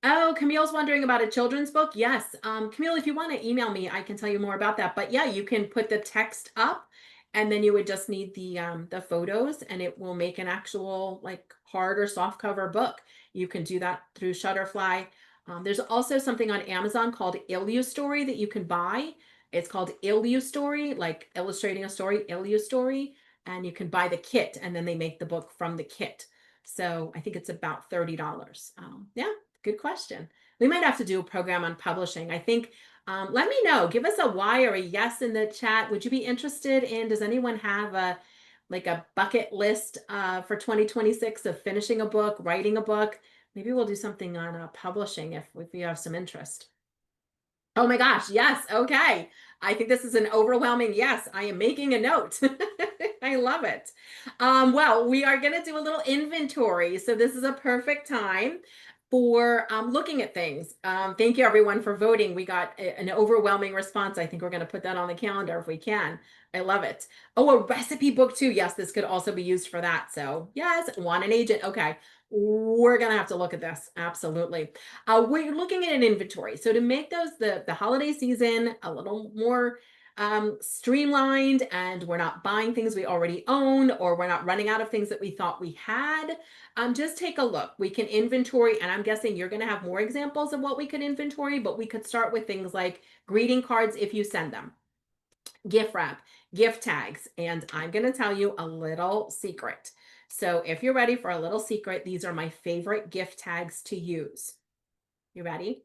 Speaker 1: Oh, Camille's wondering about a children's book. Yes. Camille, if you want to email me, I can tell you more about that. But yeah, you can put the text up, and then you would just need the photos, and it will make an actual like hard or soft cover book. You can do that through Shutterfly. There's also something on Amazon called Illustory that you can buy. It's called Illustory, like illustrating a story, Illustory, and you can buy the kit, and then they make the book from the kit. So I think it's about $30. Yeah, good question. We might have to do a program on publishing. I think, let me know. Give us a Y or a yes in the chat. Would you be interested in, does anyone have a bucket list for 2026 of finishing a book, writing a book? Maybe we'll do something on publishing if you have some interest. Oh my gosh, yes. Okay. I think this is an overwhelming yes. I am making a note. I love it. Well, we are going to do a little inventory. So this is a perfect time for looking at things. Thank you everyone for voting. We got an overwhelming response. I think we're going to put that on the calendar if we can. I love it. Oh, a recipe book too. Yes, this could also be used for that. So yes, want an agent. Okay. We're going to have to look at this. Absolutely. We're looking at an inventory. So to make those the holiday season a little more streamlined and we're not buying things we already own, or we're not running out of things that we thought we had, just take a look. We can inventory, and I'm guessing you're going to have more examples of what we could inventory, but we could start with things like greeting cards if you send them, gift wrap, gift tags, and I'm going to tell you a little secret. So if you're ready for a little secret, these are my favorite gift tags to use. You ready?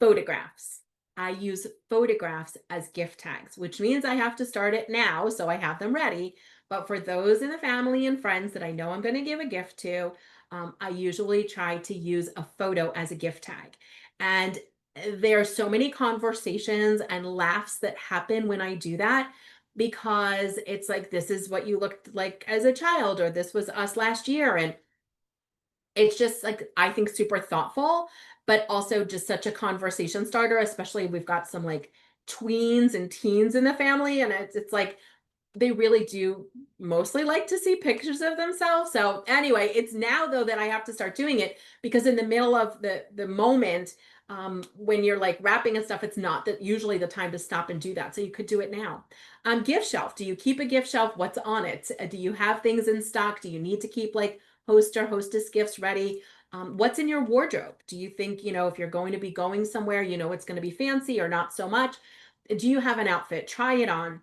Speaker 1: Photographs. I use photographs as gift tags, which means I have to start it now so I have them ready. But for those in the family and friends that I know I'm going to give a gift to, I usually try to use a photo as a gift tag. And there are so many conversations and laughs that happen when I do that, because it's like, this is what you looked like as a child, or this was us last year. And it's just like, I think super thoughtful, but also just such a conversation starter, especially we've got some like tweens and teens in the family. And it's like, they really do mostly like to see pictures of themselves. So anyway, it's now though that I have to start doing it, because in the middle of the moment, when you're like wrapping and stuff, it's not that usually the time to stop and do that. So you could do it now. Gift shelf. Do you keep a gift shelf? What's on it? Do you have things in stock? Do you need to keep like host or hostess gifts ready? What's in your wardrobe? Do you think, if you're going to be going somewhere, it's going to be fancy or not so much? Do you have an outfit? Try it on.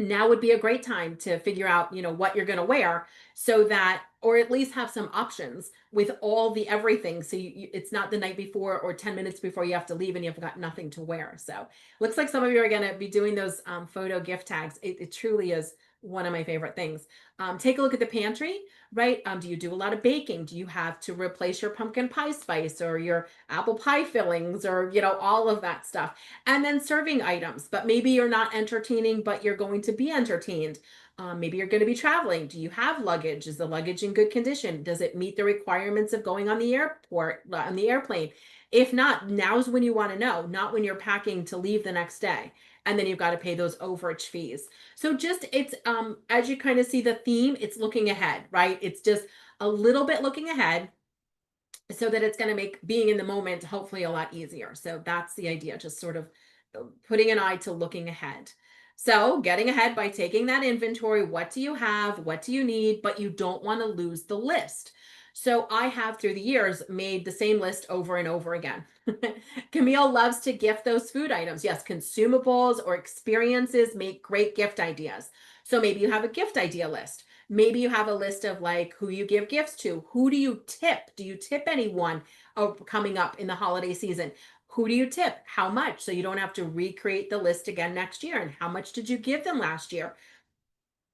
Speaker 1: Now would be a great time to figure out, what you're going to wear, so that, or at least have some options with all the everything. So it's not the night before or 10 minutes before you have to leave and you've got nothing to wear. So looks like some of you are going to be doing those photo gift tags. It truly is one of my favorite things. Take a look at the pantry, right? Do you do a lot of baking? Do you have to replace your pumpkin pie spice or your apple pie fillings, or, all of that stuff? And then serving items, but maybe you're not entertaining, but you're going to be entertained. Maybe you're going to be traveling. Do you have luggage? Is the luggage in good condition? Does it meet the requirements of going on the airplane? If not, now's when you want to know, not when you're packing to leave the next day. And then you've got to pay those overage fees. So just, it's, as you kind of see the theme, it's looking ahead, right? It's just a little bit looking ahead, so that it's going to make being in the moment hopefully a lot easier. So that's the idea, just sort of putting an eye to looking ahead. So getting ahead by taking that inventory. What do you have? What do you need? But you don't want to lose the list. So I have, through the years, made the same list over and over again. Camille loves to gift those food items. Yes, consumables or experiences make great gift ideas. So maybe you have a gift idea list. Maybe you have a list of like who you give gifts to. Who do you tip? Do you tip anyone coming up in the holiday season? Who do you tip? How much? So you don't have to recreate the list again next year. And how much did you give them last year?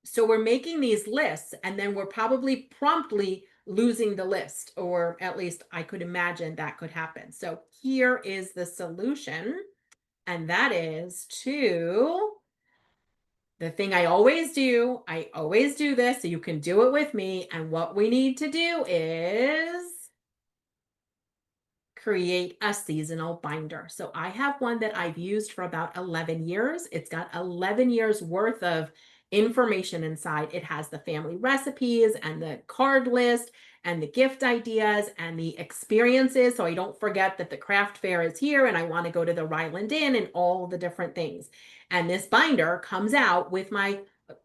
Speaker 1: So we're making these lists, and then we're probably promptly losing the list, or at least I could imagine that could happen. So here is the solution, and that is to the thing I always do. I always do this, so you can do it with me. And what we need to do is create a seasonal binder. So I have one that I've used for about 11 years. It's got 11 years worth of information inside. It has the family recipes and the card list and the gift ideas and the experiences. So I don't forget that the craft fair is here and I want to go to the Ryland Inn and all the different things. And this binder comes out with my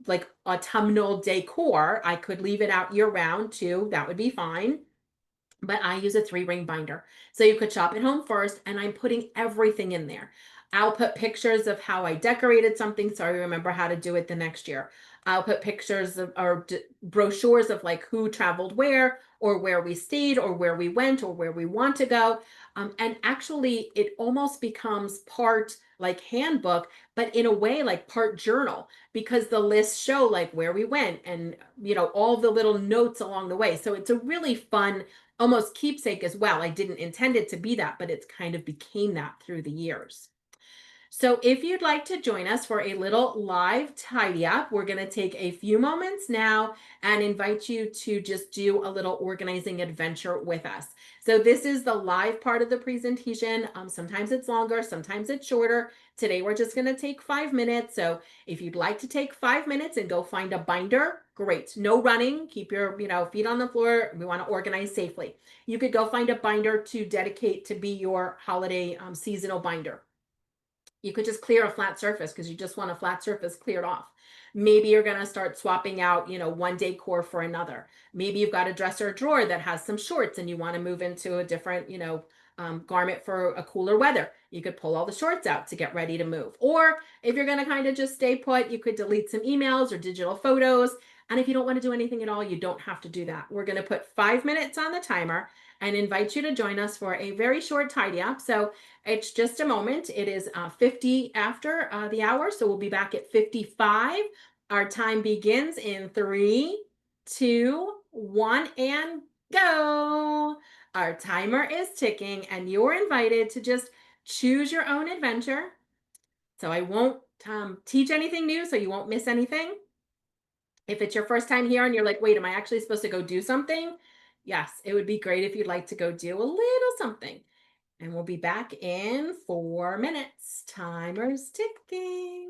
Speaker 1: like autumnal decor. I could leave it out year round too. That would be fine, but I use a 3-ring binder. So you could shop at home first, and I'm putting everything in there. I'll put pictures of how I decorated something so I remember how to do it the next year. I'll put pictures of, or brochures of like who traveled where, or where we stayed, or where we went, or where we want to go. And actually, it almost becomes part like handbook, but in a way like part journal, because the lists show like where we went and, all the little notes along the way. So it's a really fun, almost keepsake as well. I didn't intend it to be that, but it's kind of became that through the years. So if you'd like to join us for a little live tidy up, we're going to take a few moments now and invite you to just do a little organizing adventure with us. So this is the live part of the presentation. Sometimes it's longer, sometimes it's shorter. Today we're just going to take 5 minutes. So if you'd like to take 5 minutes and go find a binder, great. No running. Keep your feet on the floor. We want to organize safely. You could go find a binder to dedicate to be your holiday seasonal binder. You could just clear a flat surface because you just want a flat surface cleared off. Maybe you're going to start swapping out, one decor for another. Maybe you've got a dresser or drawer that has some shorts and you want to move into a different, garment for a cooler weather. You could pull all the shorts out to get ready to move. Or if you're going to kind of just stay put, you could delete some emails or digital photos. And if you don't want to do anything at all, you don't have to do that. We're going to put 5 minutes on the timer and invite you to join us for a very short tidy up. So it's just a moment. It is 50 after the hour. So we'll be back at 55. Our time begins in 3, 2, 1, and go. Our timer is ticking and you're invited to just choose your own adventure. So I won't teach anything new, so you won't miss anything. If it's your first time here and you're like, wait, am I actually supposed to go do something? Yes, it would be great if you'd like to go do a little something. And we'll be back in 4 minutes. Timer's ticking.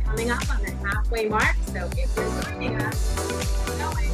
Speaker 1: Coming up on the halfway mark, so if you're joining us, keep going.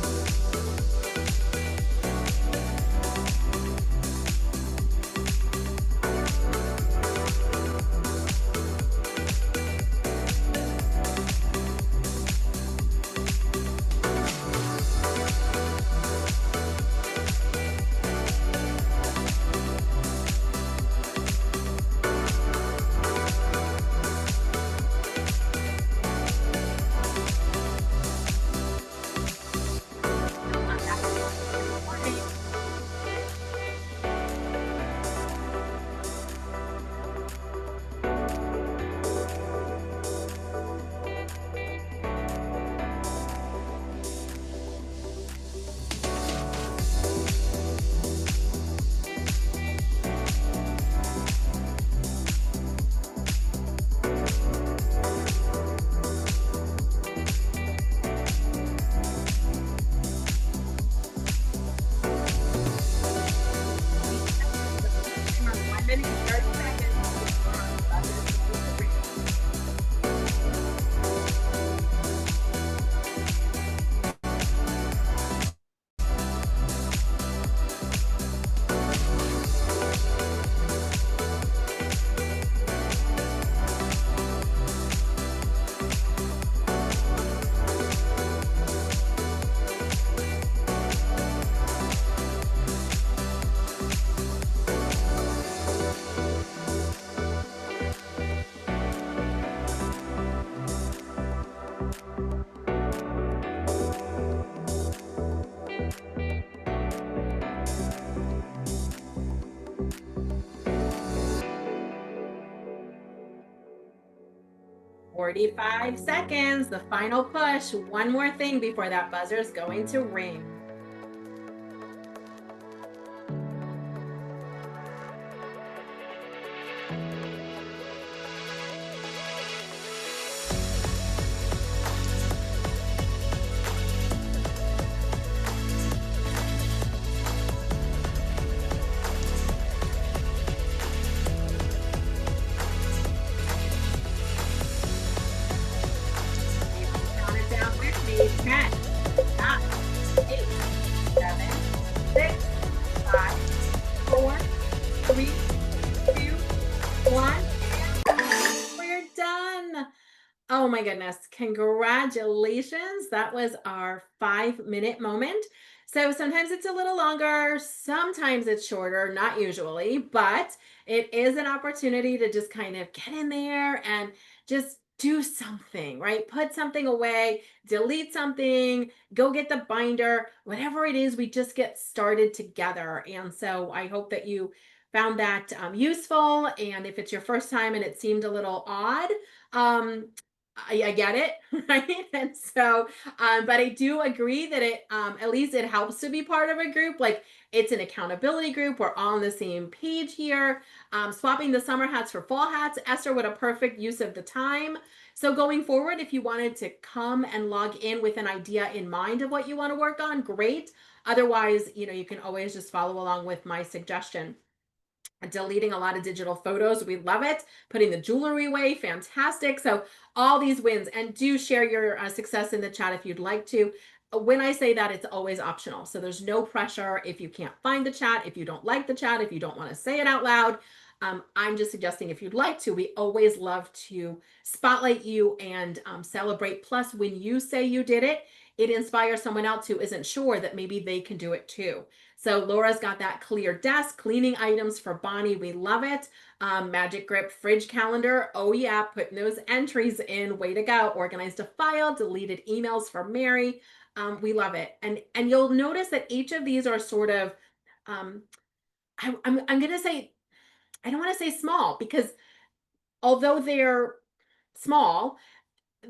Speaker 1: $45, the final push. One more thing before that buzzer is going to ring. Oh my goodness. Congratulations. That was our 5-minute moment. So sometimes it's a little longer, sometimes it's shorter, not usually, but it is an opportunity to just kind of get in there and just do something, right? Put something away, delete something, go get the binder, whatever it is, we just get started together. And so I hope that you found that useful. And if it's your first time and it seemed a little odd, um, I get it, right? And so, but I do agree that at least it helps to be part of a group. Like it's an accountability group. We're all on the same page here. Swapping the summer hats for fall hats. Esther, what a perfect use of the time. So going forward, if you wanted to come and log in with an idea in mind of what you want to work on, great. Otherwise, you can always just follow along with my suggestion. Deleting a lot of digital photos, we love it. Putting the jewelry away, fantastic. So all these wins, and do share your success in the chat if you'd like to. When I say that, it's always optional, so there's no pressure. If you can't find the chat, if you don't like the chat, if you don't want to say it out loud, I'm just suggesting if you'd like to. We always love to spotlight you and celebrate. Plus, when you say you did it, it inspires someone else who isn't sure that maybe they can do it too. So Laura's got that clear desk, cleaning items for Bonnie. We love it. Magic Grip fridge calendar. Oh yeah, putting those entries in. Way to go. Organized a file, deleted emails for Mary. We love it. And you'll notice that each of these are sort of, um, I'm going to say, I don't want to say small because although they're small,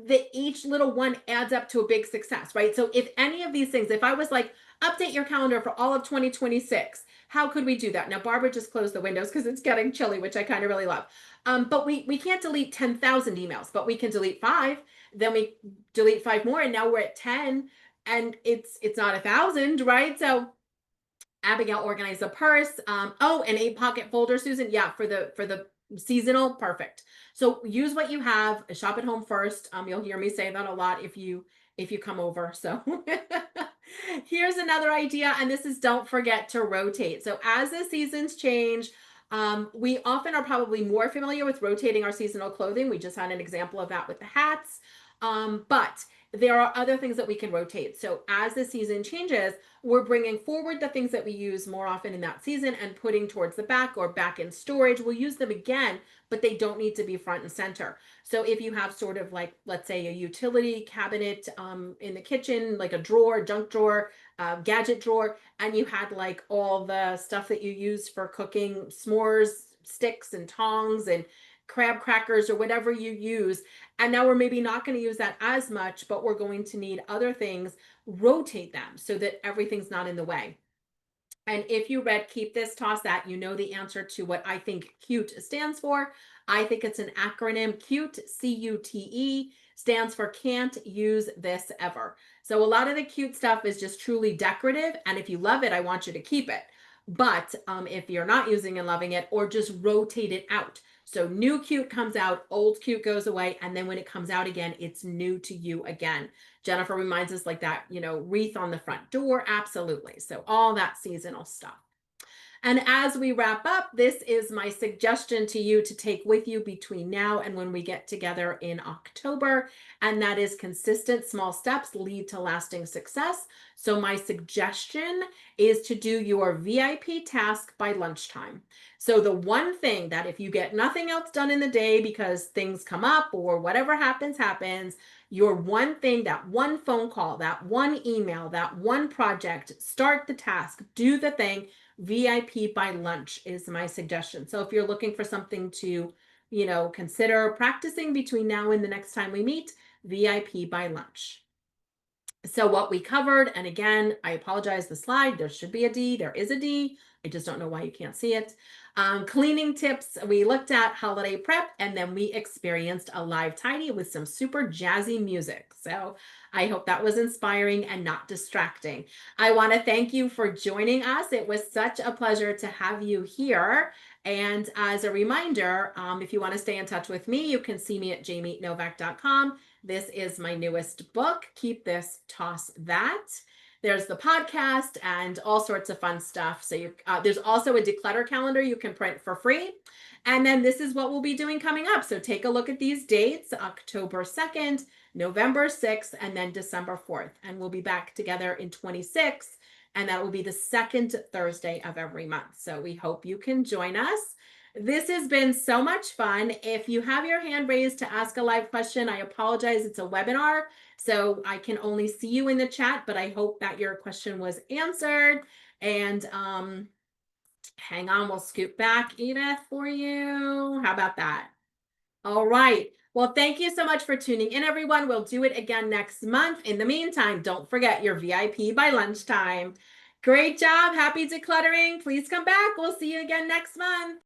Speaker 1: that each little one adds up to a big success, right? So if any of these things, if I was like, update your calendar for all of 2026, how could we do that? Now, Barbara just closed the windows because it's getting chilly, which I kind of really love. But we can't delete 10,000 emails, but we can delete 5. Then we delete 5 more, and now we're at 10, and it's not 1,000, right? So Abigail organized a purse. Oh, an 8-pocket folder, Susan. Yeah, for the seasonal, perfect. So use what you have. Shop at home first. You'll hear me say that a lot if you come over. So here's another idea, and this is don't forget to rotate. So as the seasons change, we often are probably more familiar with rotating our seasonal clothing. We just had an example of that with the hats. But there are other things that we can rotate. So as the season changes, we're bringing forward the things that we use more often in that season and putting towards the back or back in storage. We'll use them again, but they don't need to be front and center. So if you have sort of like, let's say a utility cabinet in the kitchen, like a drawer, junk drawer, gadget drawer, and you had like all the stuff that you use for cooking s'mores, sticks and tongs and crab crackers or whatever you use. And now we're maybe not going to use that as much, but we're going to need other things. Rotate them so that everything's not in the way. And if you read Keep This, Toss That, you know the answer to what I think CUTE stands for. I think it's an acronym. CUTE, C-U-T-E, stands for Can't Use This Ever. So a lot of the cute stuff is just truly decorative. And if you love it, I want you to keep it. But if you're not using and loving it, or just rotate it out. So new cute comes out, old cute goes away. And then when it comes out again, it's new to you again. Jennifer reminds us like that, wreath on the front door. Absolutely. So all that seasonal stuff. And as we wrap up, this is my suggestion to you to take with you between now and when we get together in October. And that is consistent small steps lead to lasting success. So my suggestion is to do your VIP task by lunchtime. So the one thing that if you get nothing else done in the day because things come up or whatever happens, your one thing, that one phone call, that one email, that one project, start the task, do the thing. VIP by lunch is my suggestion. So if you're looking for something to, consider practicing between now and the next time we meet, VIP by lunch. So what we covered, and again, I apologize, the slide, there should be a D, there is a D. I just don't know why you can't see it. Cleaning tips, we looked at holiday prep, and then we experienced a live tidy with some super jazzy music. So I hope that was inspiring and not distracting. I want to thank you for joining us. It was such a pleasure to have you here. And as a reminder, if you want to stay in touch with me, you can see me at jamienovak.com. This is my newest book, Keep This, Toss That. there's the podcast and all sorts of fun stuff. So there's also a declutter calendar you can print for free. And then this is what we'll be doing coming up. So take a look at these dates: October 2nd, November 6th, and then December 4th. And we'll be back together in 26, and that will be the second Thursday of every month. So we hope you can join us. This has been so much fun. If you have your hand raised to ask a live question, I apologize. It's a webinar, so I can only see you in the chat, but I hope that your question was answered. And hang on, we'll scoot back, Edith, for you. How about that? All right. Well, thank you so much for tuning in, everyone. We'll do it again next month. In the meantime, don't forget your VIP by lunchtime. Great job. Happy decluttering. Please come back. We'll see you again next month.